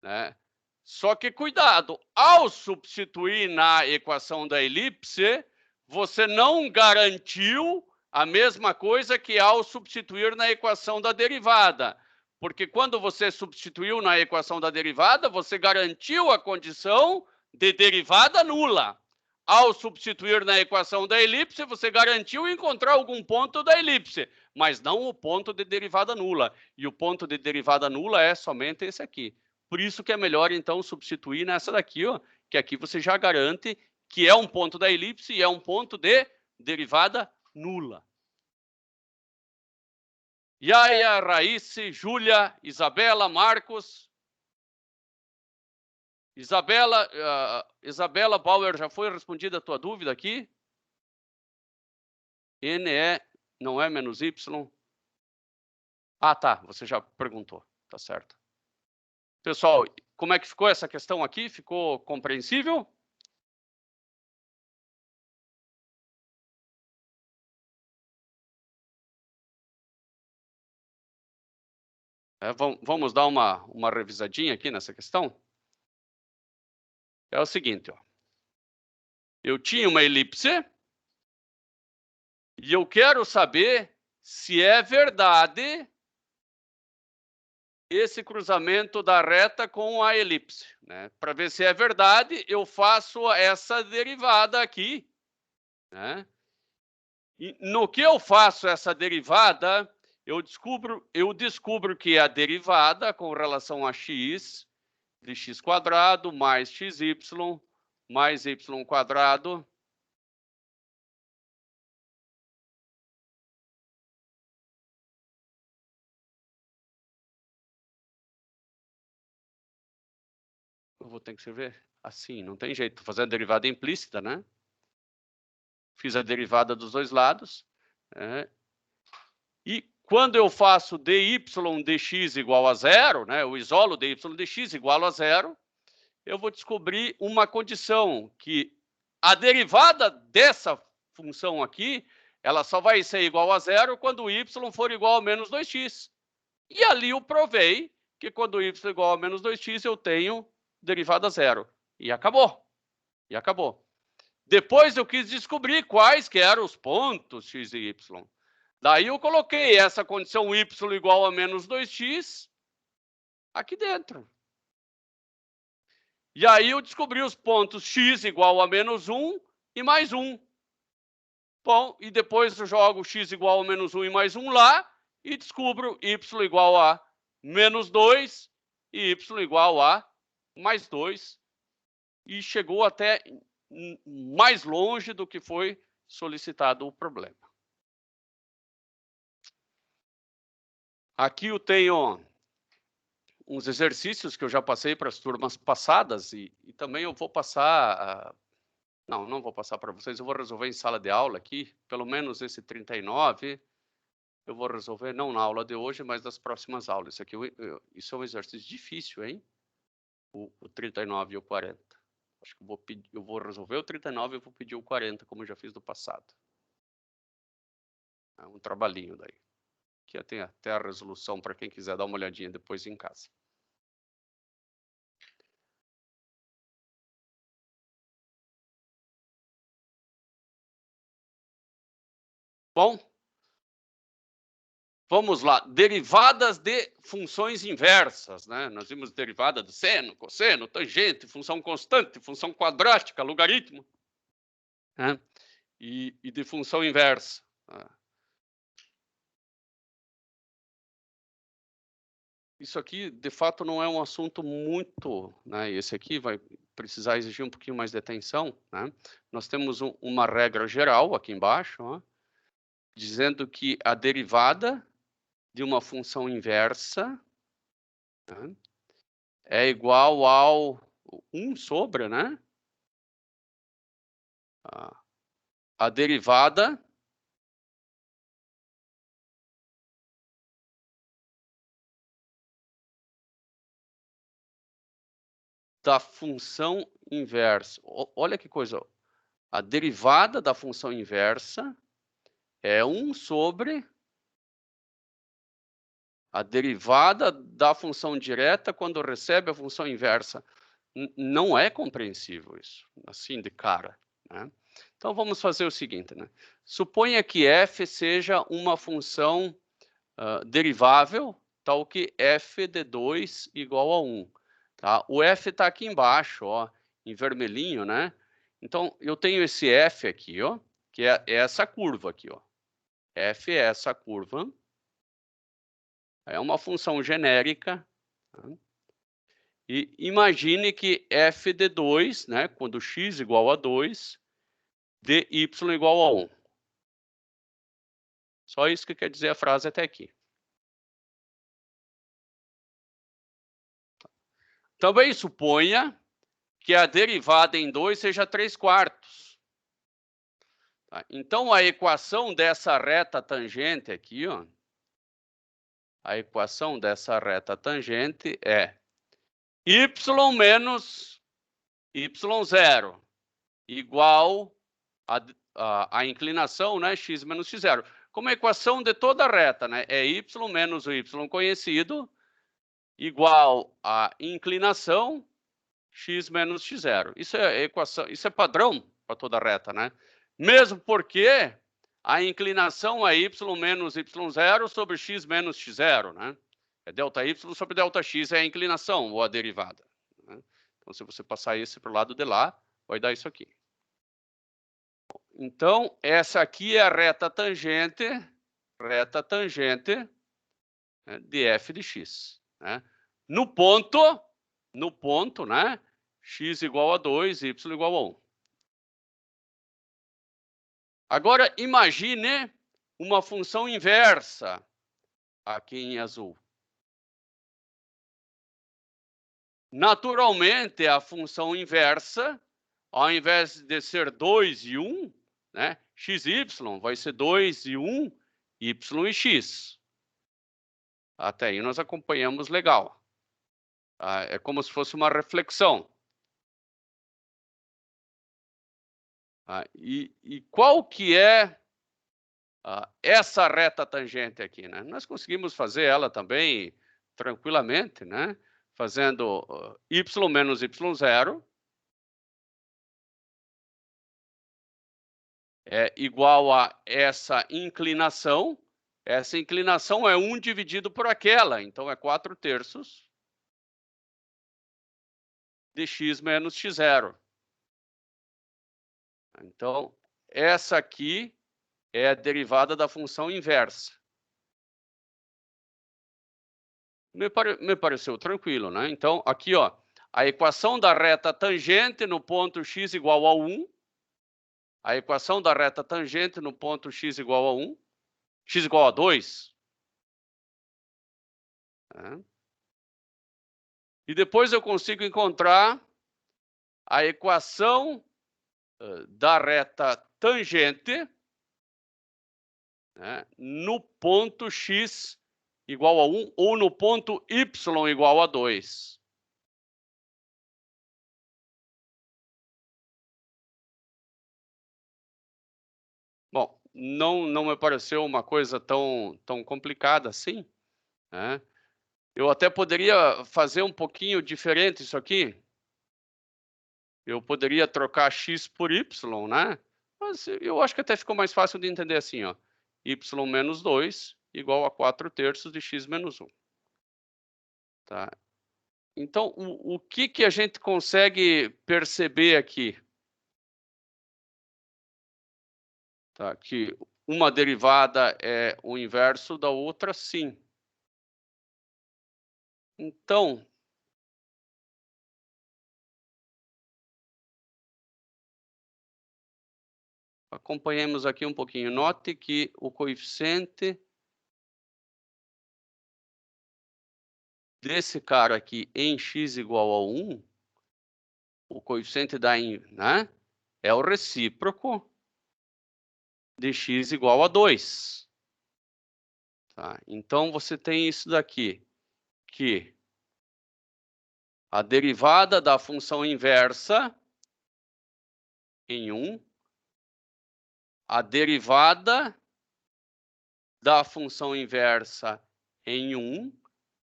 né? Só que cuidado, ao substituir na equação da elipse, você não garantiu a mesma coisa que ao substituir na equação da derivada. Porque quando você substituiu na equação da derivada, você garantiu a condição de derivada nula. Ao substituir na equação da elipse, você garantiu encontrar algum ponto da elipse, mas não o ponto de derivada nula. E o ponto de derivada nula é somente esse aqui. Por isso que é melhor, então, substituir nessa daqui, ó, que aqui você já garante que é um ponto da elipse e é um ponto de derivada nula. Yaya, Raísse, Júlia, Isabela, Marcos. Isabela Bauer, já foi respondida a tua dúvida aqui? N não é menos Y? Tá, você já perguntou, tá certo. Pessoal, como é que ficou essa questão aqui? Ficou compreensível? Vamos dar uma revisadinha aqui nessa questão? É o seguinte, ó. Eu tinha uma elipse e eu quero saber se é verdade esse cruzamento da reta com a elipse, né? Para ver se é verdade, eu faço essa derivada aqui, né? E no que eu faço essa derivada, eu descubro que a derivada com relação a x de x quadrado mais xy mais y quadrado eu vou ter que escrever assim, não tem jeito, fazer a derivada implícita, né? Fiz a derivada dos dois lados, né? E quando eu faço dy dx igual a zero, né? Eu isolo dy dx igual a zero, eu vou descobrir uma condição que a derivada dessa função aqui, ela só vai ser igual a zero quando y for igual a menos 2x. E ali eu provei que quando y é igual a menos 2x, eu tenho derivada zero. E acabou. Depois eu quis descobrir quais que eram os pontos x e y. Daí eu coloquei essa condição y igual a menos 2x aqui dentro. E aí eu descobri os pontos x igual a menos 1 e mais 1. Bom, e depois eu jogo x igual a menos 1 e mais 1 lá e descubro y igual a menos 2 e y igual a mais 2. E chegou até mais longe do que foi solicitado o problema. Aqui eu tenho uns exercícios que eu já passei para as turmas passadas e também eu vou passar... Não vou passar para vocês, eu vou resolver em sala de aula aqui, pelo menos esse 39, eu vou resolver não na aula de hoje, mas das próximas aulas. Isso aqui, isso é um exercício difícil, hein? O 39 e o 40. Acho que eu vou resolver o 39 e vou pedir o 40, como eu já fiz no passado. É um trabalhinho daí. Aqui tem até a resolução para quem quiser dar uma olhadinha depois em casa. Bom, vamos lá. Derivadas de funções inversas, né? Nós vimos derivada do seno, cosseno, tangente, função constante, função quadrática, logaritmo, né? E de função inversa. Isso aqui, de fato, não é um assunto muito, né? Esse aqui vai precisar exigir um pouquinho mais de atenção, né? Nós temos uma regra geral aqui embaixo, ó, dizendo que a derivada de uma função inversa, né, é igual ao 1 sobre, né? A derivada da função inversa. Olha que coisa. A derivada da função inversa é 1 sobre a derivada da função direta quando recebe a função inversa. Não é compreensível isso, assim de cara, né? Então, vamos fazer o seguinte, né? Suponha que f seja uma função derivável, tal que f de 2 igual a 1. Tá? O f está aqui embaixo, ó, em vermelhinho, né? Então, eu tenho esse f aqui, ó, que é essa curva aqui, ó. F é essa curva. É uma função genérica. Tá? E imagine que f de 2, né, quando x igual a 2, de y igual a 1. Só isso que quer dizer a frase até aqui. Também suponha que a derivada em 2 seja 3/4. Tá? Então, a equação dessa reta tangente aqui, ó, a equação dessa reta tangente é y menos y0 igual a inclinação, né, x menos x0. Como a equação de toda a reta, né, é y menos o y conhecido igual a inclinação x menos x0. Isso é equação, isso é padrão para toda a reta, né? Mesmo porque a inclinação é y menos y0 sobre x menos x0, né? É ΔY sobre ΔX é a inclinação ou a derivada, né? Então, se você passar esse para o lado de lá, vai dar isso aqui. Então, essa aqui é a reta tangente né, de f de x. Né? No ponto, né, x igual a 2, y igual a 1. Agora, imagine uma função inversa, aqui em azul. Naturalmente, a função inversa, ao invés de ser 2 e 1, né, x e y, vai ser 2 e 1, y e x. Até aí nós acompanhamos legal. É como se fosse uma reflexão. E qual que é essa reta tangente aqui, né? Nós conseguimos fazer ela também tranquilamente, né? Fazendo y menos y0 é igual a essa inclinação. Essa inclinação é 1 dividido por aquela, então é 4/3 de x menos x0. Então, essa aqui é a derivada da função inversa. Me pareceu tranquilo, né? Então, aqui, ó, a equação da reta tangente no ponto x igual a 1. A equação da reta tangente no ponto x igual a 1. X igual a 2. Né? E depois eu consigo encontrar a equação da reta tangente, né, no ponto x igual a 1 ou no ponto y igual a 2. Bom, não me pareceu uma coisa tão complicada assim, né? Eu até poderia fazer um pouquinho diferente isso aqui. Eu poderia trocar x por y, né? Mas eu acho que até ficou mais fácil de entender assim, ó. Y menos 2 igual a 4/3 de x menos 1. Tá? Então, o que a gente consegue perceber aqui? Tá? Que uma derivada é o inverso da outra, sim. Então, acompanhemos aqui um pouquinho. Note que o coeficiente desse cara aqui em x igual a 1, o coeficiente né, é o recíproco de x igual a 2. Tá? Então, você tem isso daqui, que a derivada da função inversa em 1, a derivada da função inversa em 1,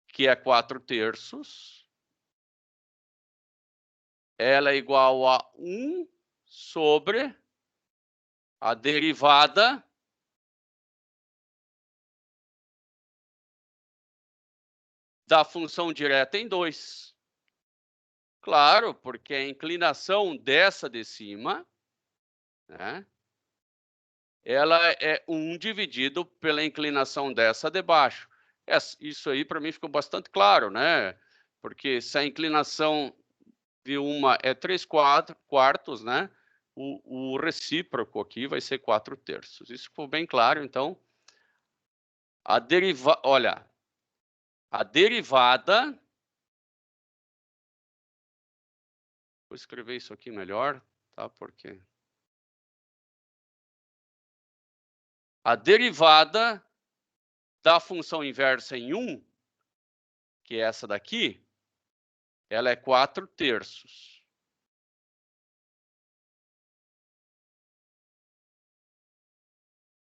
que é 4/3, ela é igual a 1 sobre a derivada da função direta em 2. Claro, porque a inclinação dessa de cima, né, ela é 1 dividido pela inclinação dessa de baixo. Isso aí para mim ficou bastante claro, né? Porque se a inclinação de uma é 3/4, né? O recíproco aqui vai ser 4/3. Isso ficou bem claro, então. Olha, a derivada, vou escrever isso aqui melhor, tá? Porque a derivada da função inversa em 1, que é essa daqui, ela é 4/3.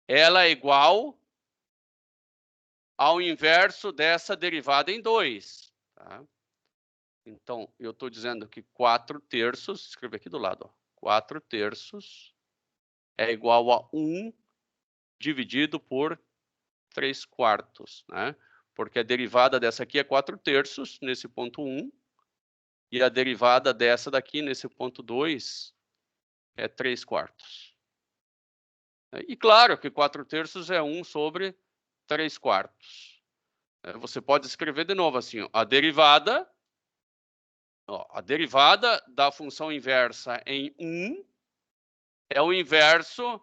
Ela é igual ao inverso dessa derivada em 2. Tá? Então, eu estou dizendo que 4/3, escreve aqui do lado, ó, 4/3 é igual a 1 dividido por 3/4, né? Porque a derivada dessa aqui é 4/3 nesse ponto 1, e a derivada dessa daqui nesse ponto 2 é 3/4. E claro que 4/3 é 1 sobre 3/4. Você pode escrever de novo assim, ó, a derivada da função inversa em 1 é o inverso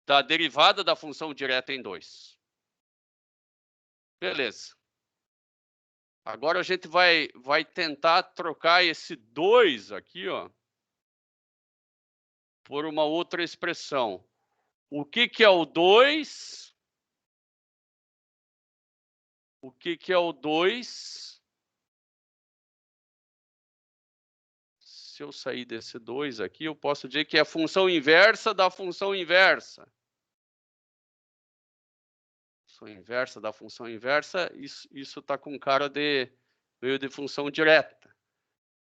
da derivada da função direta em 2. Beleza. Agora a gente vai tentar trocar esse 2 aqui, ó, por uma outra expressão. O que é o 2? O que é o 2? Se eu sair desse 2 aqui, eu posso dizer que é a função inversa da função inversa. Função inversa da função inversa, isso está com cara de meio de função direta.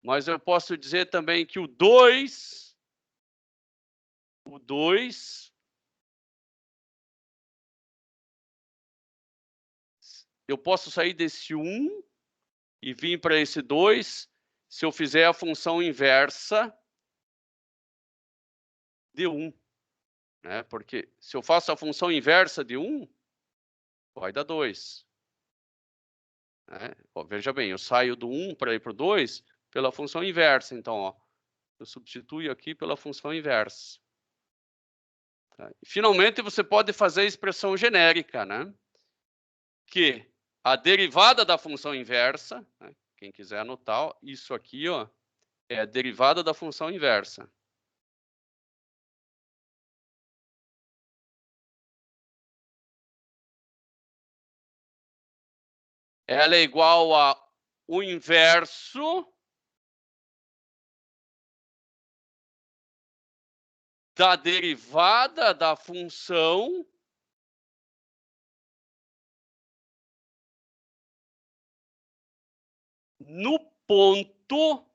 Mas eu posso dizer também que o 2 eu posso sair desse 1 e vir para esse 2 se eu fizer a função inversa de 1. Né? Porque se eu faço a função inversa de 1, vai dar 2. Né? Ó, veja bem, eu saio do 1 para ir para o 2 pela função inversa. Então, ó, eu substituo aqui pela função inversa. Tá? E, finalmente, você pode fazer a expressão genérica, né? Que a derivada da função inversa, né? Quem quiser anotar, ó, isso aqui, ó, é a derivada da função inversa. Ela é igual a o inverso da derivada da função no ponto,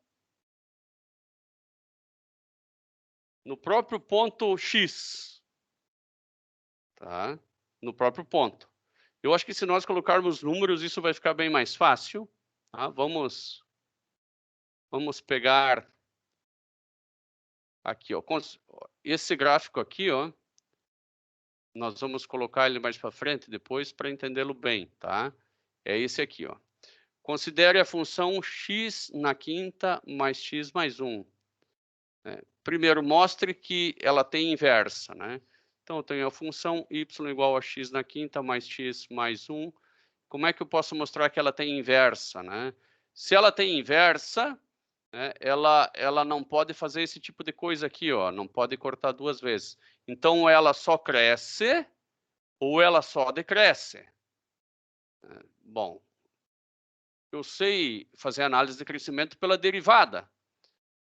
no próprio ponto x, tá? No próprio ponto. Eu acho que se nós colocarmos números, isso vai ficar bem mais fácil. Tá? Vamos pegar aqui, ó, esse gráfico aqui, ó, nós vamos colocar ele mais para frente depois para entendê-lo bem, tá? É esse aqui, ó. Considere a função x na quinta mais x mais 1. Primeiro, mostre que ela tem inversa, né? Então, eu tenho a função y igual a x na quinta mais x mais 1. Como é que eu posso mostrar que ela tem inversa, né? Se ela tem inversa, né, ela não pode fazer esse tipo de coisa aqui, ó, não pode cortar duas vezes. Então, ela só cresce ou ela só decresce. Bom, eu sei fazer análise de crescimento pela derivada.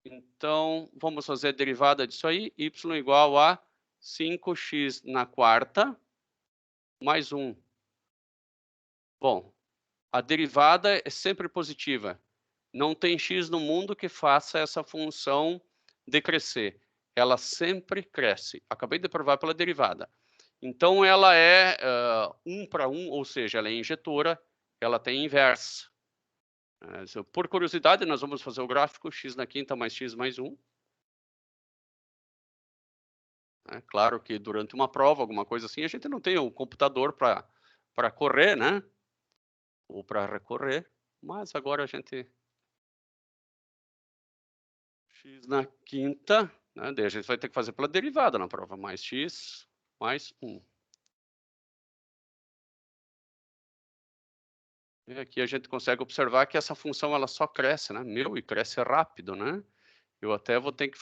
Então, vamos fazer a derivada disso aí, y igual a 5x na quarta mais 1. Bom, a derivada é sempre positiva. Não tem x no mundo que faça essa função decrescer. Ela sempre cresce. Acabei de provar pela derivada. Então, ela é 1 para 1, ou seja, ela é injetora, ela tem inversa. Por curiosidade, nós vamos fazer o gráfico x na quinta mais x mais 1. É claro que durante uma prova, alguma coisa assim, a gente não tem um computador para correr, né? Ou para recorrer, mas agora a gente... x na quinta, né? Daí a gente vai ter que fazer pela derivada na prova, mais x mais 1. E aqui a gente consegue observar que essa função ela só cresce, né? E cresce rápido, né? Eu até vou ter que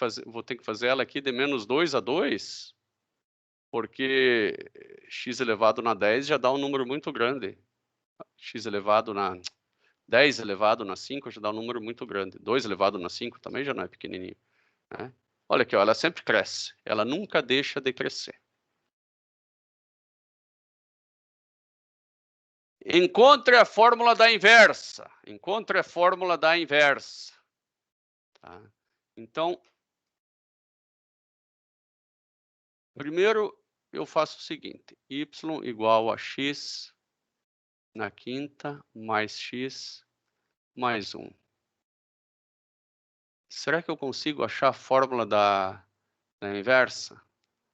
fazer ela aqui de menos 2 a 2, porque x elevado na 10 já dá um número muito grande. X elevado na 10 elevado na 5 já dá um número muito grande. 2 elevado na 5 também já não é pequenininho. Né? Olha aqui, ó, ela sempre cresce. Ela nunca deixa de crescer. Encontre a fórmula da inversa. Encontre a fórmula da inversa. Tá? Então, primeiro eu faço o seguinte. Y igual a x na quinta mais x mais 1. Será que eu consigo achar a fórmula da inversa?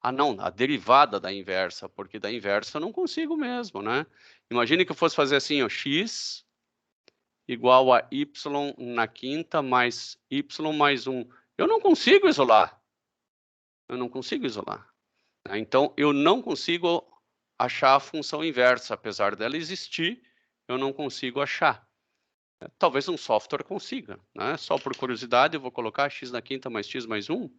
Ah, não, a derivada da inversa, porque da inversa eu não consigo mesmo, né? Imagine que eu fosse fazer assim, ó, x igual a y na quinta mais y mais 1. Eu não consigo isolar. Eu não consigo isolar. Né? Então, eu não consigo achar a função inversa. Apesar dela existir, eu não consigo achar. Talvez um software consiga. Né? Só por curiosidade, eu vou colocar x na quinta mais x mais 1.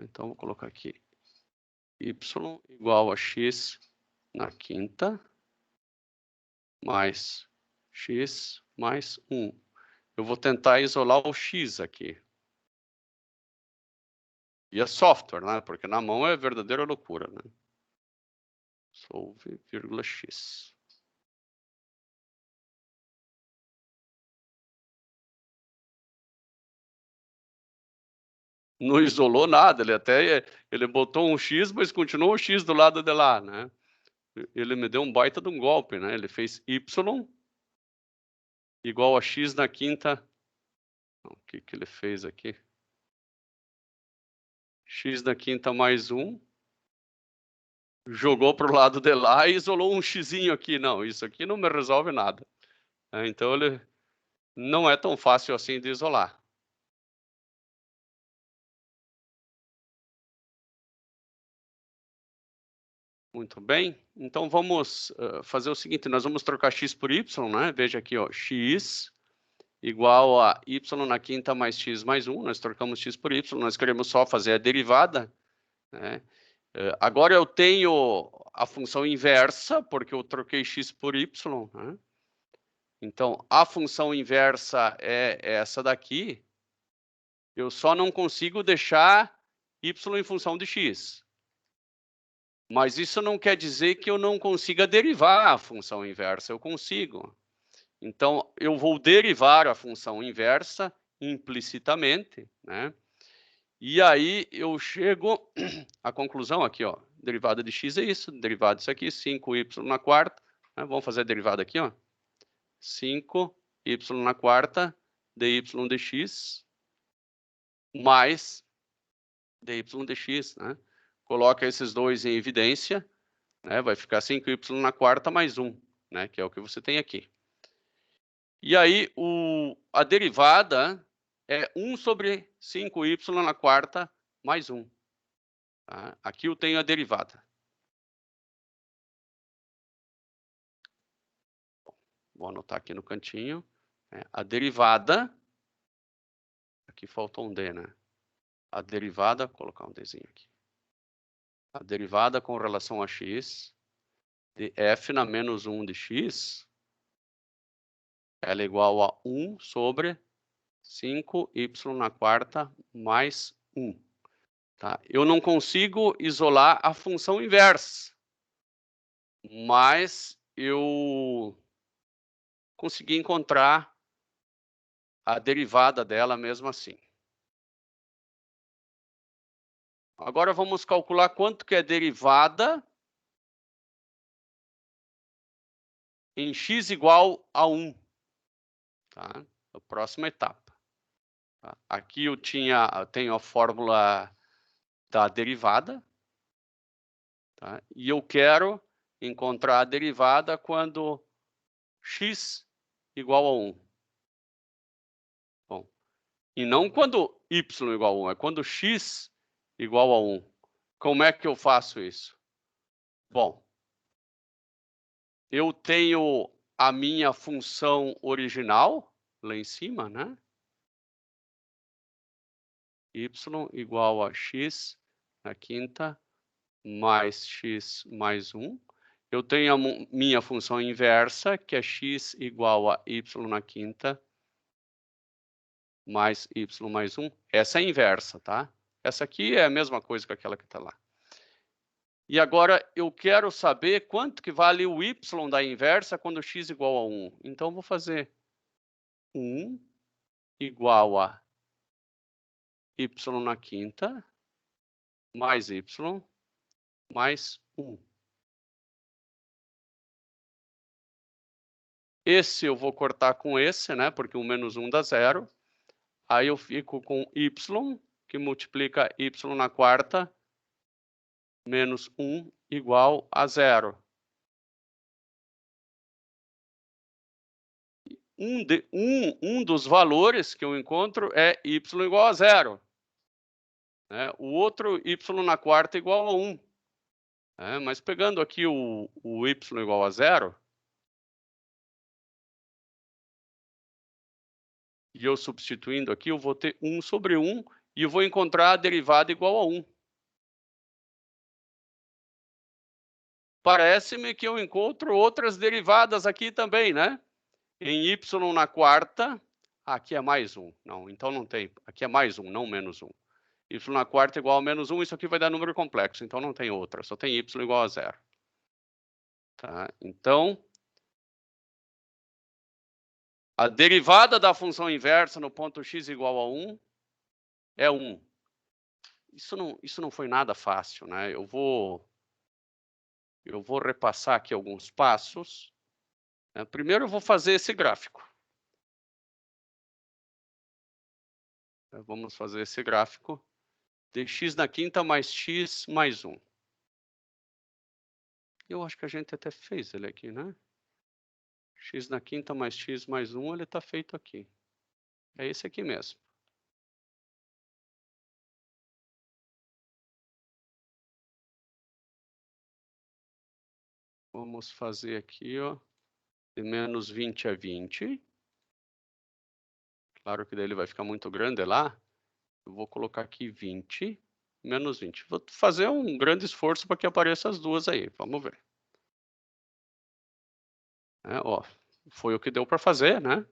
Então, vou colocar aqui y igual a x na quinta mais x mais 1. Eu vou tentar isolar o x aqui. E é software, né? Porque na mão é verdadeira loucura, né? Solve, vírgula, x. Não isolou nada, ele botou um x, mas continuou o x do lado de lá, né? Ele me deu um baita de um golpe, né? Ele fez y igual a x na quinta. O que ele fez aqui? X na quinta mais 1. Jogou para o lado de lá e isolou um xzinho aqui. Não, isso aqui não me resolve nada. Então, ele não é tão fácil assim de isolar. Muito bem. Então, vamos fazer o seguinte. Nós vamos trocar x por y, né? Veja aqui, ó, x igual a y na quinta mais x mais 1. Nós trocamos x por y. Nós queremos só fazer a derivada, né? Agora eu tenho a função inversa, porque eu troquei x por y, né? Então, a função inversa é essa daqui. Eu só não consigo deixar y em função de x. Mas isso não quer dizer que eu não consiga derivar a função inversa. Eu consigo. Então, eu vou derivar a função inversa implicitamente, né? E aí eu chego à conclusão aqui, ó. Derivada de x é isso, derivada disso aqui, 5y na quarta. Né? Vamos fazer a derivada aqui, ó. 5y na quarta dy dx mais dy dx, né? Coloca esses dois em evidência, né? Vai ficar 5y na quarta mais 1, né? Que é o que você tem aqui. E aí, a derivada é 1 sobre 5y na quarta mais 1. Tá? Aqui eu tenho a derivada. Vou anotar aqui no cantinho. A derivada... Aqui faltou um D, né? A derivada... Vou colocar um Dzinho aqui. A derivada com relação a x de f na menos 1 de x, ela é igual a 1 sobre 5y na quarta mais 1. Tá? Eu não consigo isolar a função inversa, mas eu consegui encontrar a derivada dela mesmo assim. Agora vamos calcular quanto que é derivada em x igual a 1. Tá? A próxima etapa. Tá? Aqui eu tenho a fórmula da derivada. Tá? E eu quero encontrar a derivada quando x igual a 1. Bom, e não quando y igual a 1, é quando x igual a 1. Como é que eu faço isso? Bom, eu tenho a minha função original lá em cima, né? Y igual a x na quinta mais x mais 1. Eu tenho a minha função inversa, que é x igual a y na quinta mais y mais 1. Essa é a inversa, tá? Essa aqui é a mesma coisa que aquela que está lá. E agora eu quero saber quanto que vale o y da inversa quando x igual a 1. Então, vou fazer 1 igual a y na quinta mais y mais 1. Esse eu vou cortar com esse, né? Porque o menos 1 dá 0. Aí eu fico com y, que multiplica y na quarta, menos 1 igual a 0. Um dos valores que eu encontro é y igual a 0. Né? O outro, y na quarta igual a 1. Mas pegando aqui o y igual a 0, e eu substituindo aqui, eu vou ter 1 sobre 1, e eu vou encontrar a derivada igual a 1. Parece-me que eu encontro outras derivadas aqui também, né? Em y na quarta, aqui é mais 1. Não, então não tem. Aqui é mais 1, não menos 1. Y na quarta igual a menos 1, isso aqui vai dar número complexo, então não tem outra, só tem y igual a 0. Tá? Então, a derivada da função inversa no ponto x igual a 1 é 1. isso não foi nada fácil, né? Eu vou repassar aqui alguns passos. Primeiro eu vou fazer esse gráfico. Vamos fazer esse gráfico de x na quinta mais x mais 1. Eu acho que a gente até fez ele aqui, né? X na quinta mais x mais 1, ele está feito aqui. É esse aqui mesmo. Vamos fazer aqui, ó, de menos 20 a 20. Claro que daí ele vai ficar muito grande lá. Eu vou colocar aqui 20, menos 20. Vou fazer um grande esforço para que apareçam as duas aí. Vamos ver. Ó, foi o que deu para fazer, né?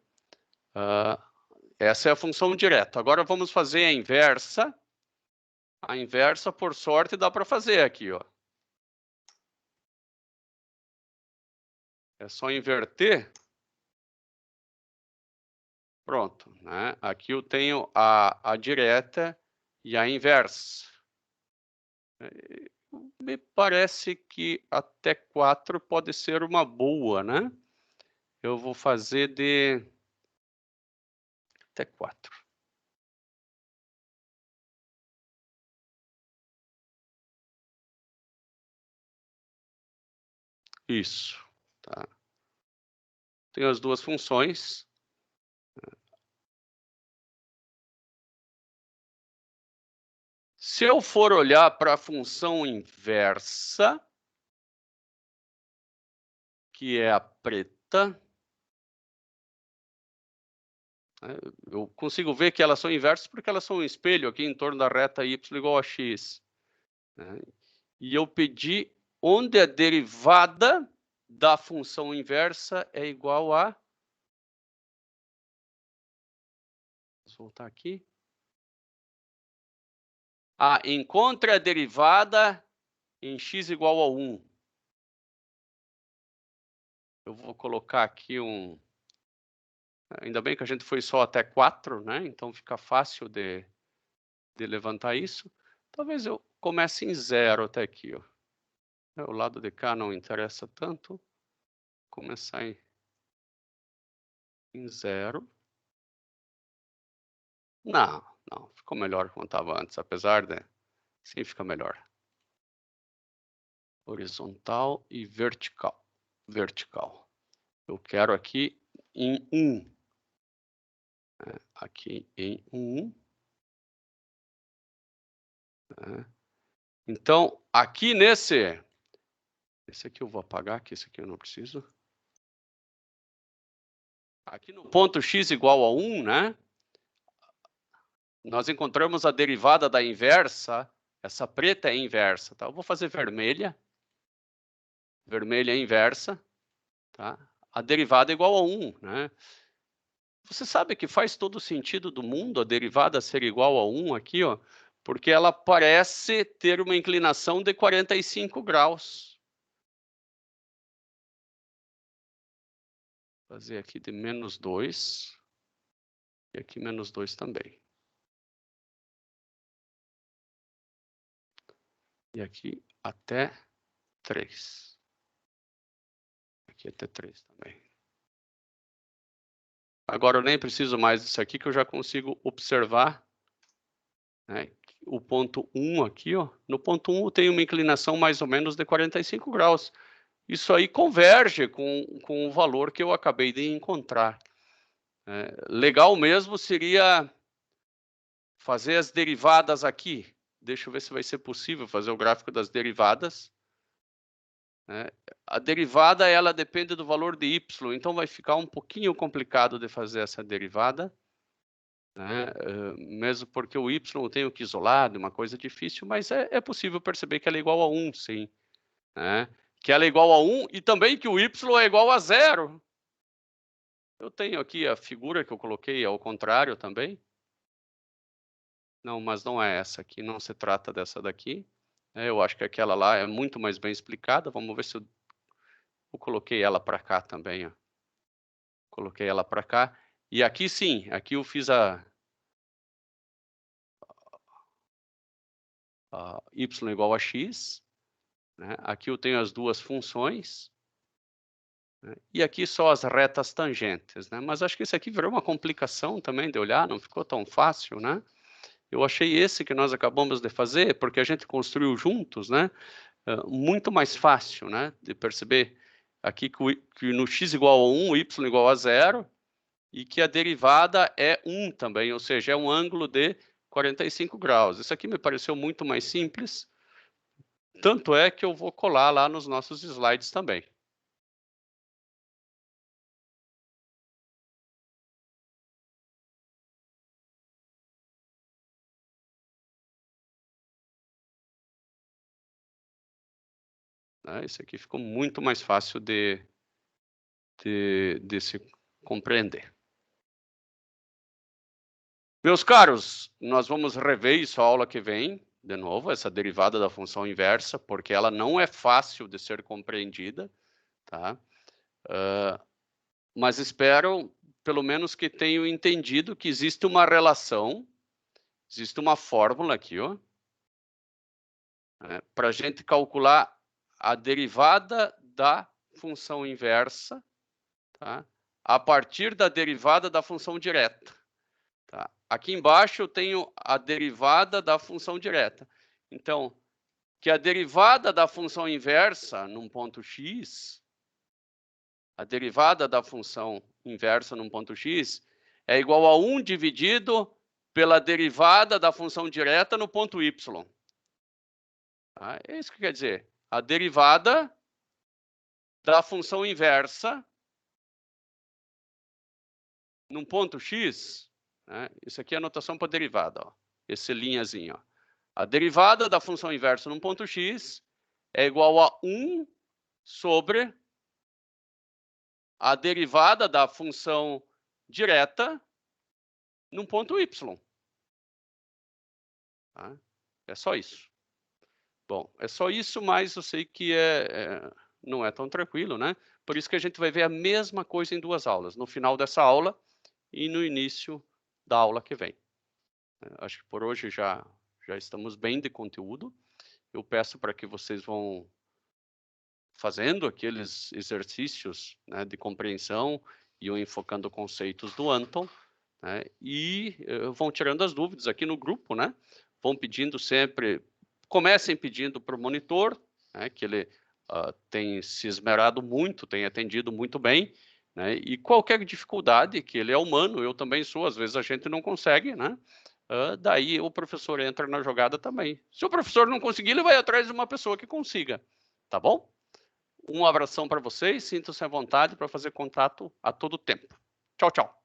Essa é a função direta. Agora vamos fazer a inversa. A inversa, por sorte, dá para fazer aqui, ó. É só inverter. Pronto, né? Aqui eu tenho a direta e a inversa. Me parece que até 4 pode ser uma boa, né? Eu vou fazer de até 4. Isso, tá? Tem as duas funções. Se eu for olhar para a função inversa, que é a preta, eu consigo ver que elas são inversas porque elas são um espelho aqui em torno da reta y igual a x. Né? E eu pedi onde a derivada da função inversa é igual a... Vou voltar aqui. Encontre a derivada em x igual a 1. Eu vou colocar aqui um... Ainda bem que a gente foi só até 4, né? Então fica fácil de levantar isso. Talvez eu comece em 0 até aqui, ó. O lado de cá não interessa tanto. Começar em 0. Não, ficou melhor como estava antes, apesar de... Sim, fica melhor. Horizontal e vertical. Vertical. Eu quero aqui em 1. Aqui em 1. Então, aqui nesse... Esse aqui eu vou apagar, que esse aqui eu não preciso. Aqui no ponto x igual a 1, né? Nós encontramos a derivada da inversa. Essa preta é inversa, tá? Eu vou fazer vermelha. Vermelha é inversa, tá? A derivada é igual a 1, né? Você sabe que faz todo o sentido do mundo a derivada ser igual a 1 aqui, ó, porque ela parece ter uma inclinação de 45 graus. Vou fazer aqui de menos 2 e aqui menos 2 também. E aqui até 3. Aqui até 3 também. Agora eu nem preciso mais disso aqui, que eu já consigo observar, né, o ponto 1 aqui, ó. No ponto 1 tem uma inclinação mais ou menos de 45 graus. Isso aí converge com o valor que eu acabei de encontrar. Legal mesmo seria fazer as derivadas aqui. Deixa eu ver se vai ser possível fazer o gráfico das derivadas. A derivada, ela depende do valor de y, então vai ficar um pouquinho complicado de fazer essa derivada. Mesmo porque o y eu tenho que isolar, é uma coisa difícil, mas é possível perceber que ela é igual a 1, sim. Que ela é igual a 1 e também que o y é igual a 0. Eu tenho aqui a figura que eu coloquei ao contrário também. Não, mas não é essa aqui, não se trata dessa daqui. Eu acho que aquela lá é muito mais bem explicada. Vamos ver se eu coloquei ela para cá também. Ó. Coloquei ela para cá. E aqui sim, aqui eu fiz y igual a x. Né? Aqui eu tenho as duas funções. Né? E aqui só as retas tangentes. Né? Mas acho que isso aqui virou uma complicação também de olhar, não ficou tão fácil, né? Eu achei esse que nós acabamos de fazer, porque a gente construiu juntos, né? Muito mais fácil, né? De perceber aqui que no x igual a 1, y igual a 0, e que a derivada é 1 também, ou seja, é um ângulo de 45 graus. Isso aqui me pareceu muito mais simples, tanto é que eu vou colar lá nos nossos slides também. Esse aqui ficou muito mais fácil de se compreender. Meus caros, nós vamos rever isso a aula que vem, de novo, essa derivada da função inversa, porque ela não é fácil de ser compreendida, tá? Mas espero, pelo menos, que tenham entendido que existe uma relação, existe uma fórmula aqui, ó, para a gente calcular a derivada da função inversa, tá? A partir da derivada da função direta. Tá? Aqui embaixo eu tenho a derivada da função direta. Então, que a derivada da função inversa num ponto x, a derivada da função inversa num ponto x é igual a 1 dividido pela derivada da função direta no ponto y. Tá? É isso que quer dizer. A derivada da função inversa num ponto x, né? Isso aqui é a notação para derivada, ó. Esse linhazinho, ó. A derivada da função inversa num ponto x é igual a 1 sobre a derivada da função direta num ponto y. Tá? É só isso. Bom, é só isso, mas eu sei que não é tão tranquilo, né? Por isso que a gente vai ver a mesma coisa em duas aulas, no final dessa aula e no início da aula que vem. Acho que por hoje já estamos bem de conteúdo. Eu peço para que vocês vão fazendo aqueles exercícios, né, de compreensão e enfocando conceitos do Anton, né, e vão tirando as dúvidas aqui no grupo, né? Vão pedindo sempre, comecem pedindo para o monitor, né, que ele tem se esmerado muito, tem atendido muito bem, né, e qualquer dificuldade, que ele é humano, eu também sou, às vezes a gente não consegue, né? Daí o professor entra na jogada também. Se o professor não conseguir, ele vai atrás de uma pessoa que consiga, tá bom? Um abração para vocês, sintam-se à vontade para fazer contato a todo tempo. Tchau, tchau.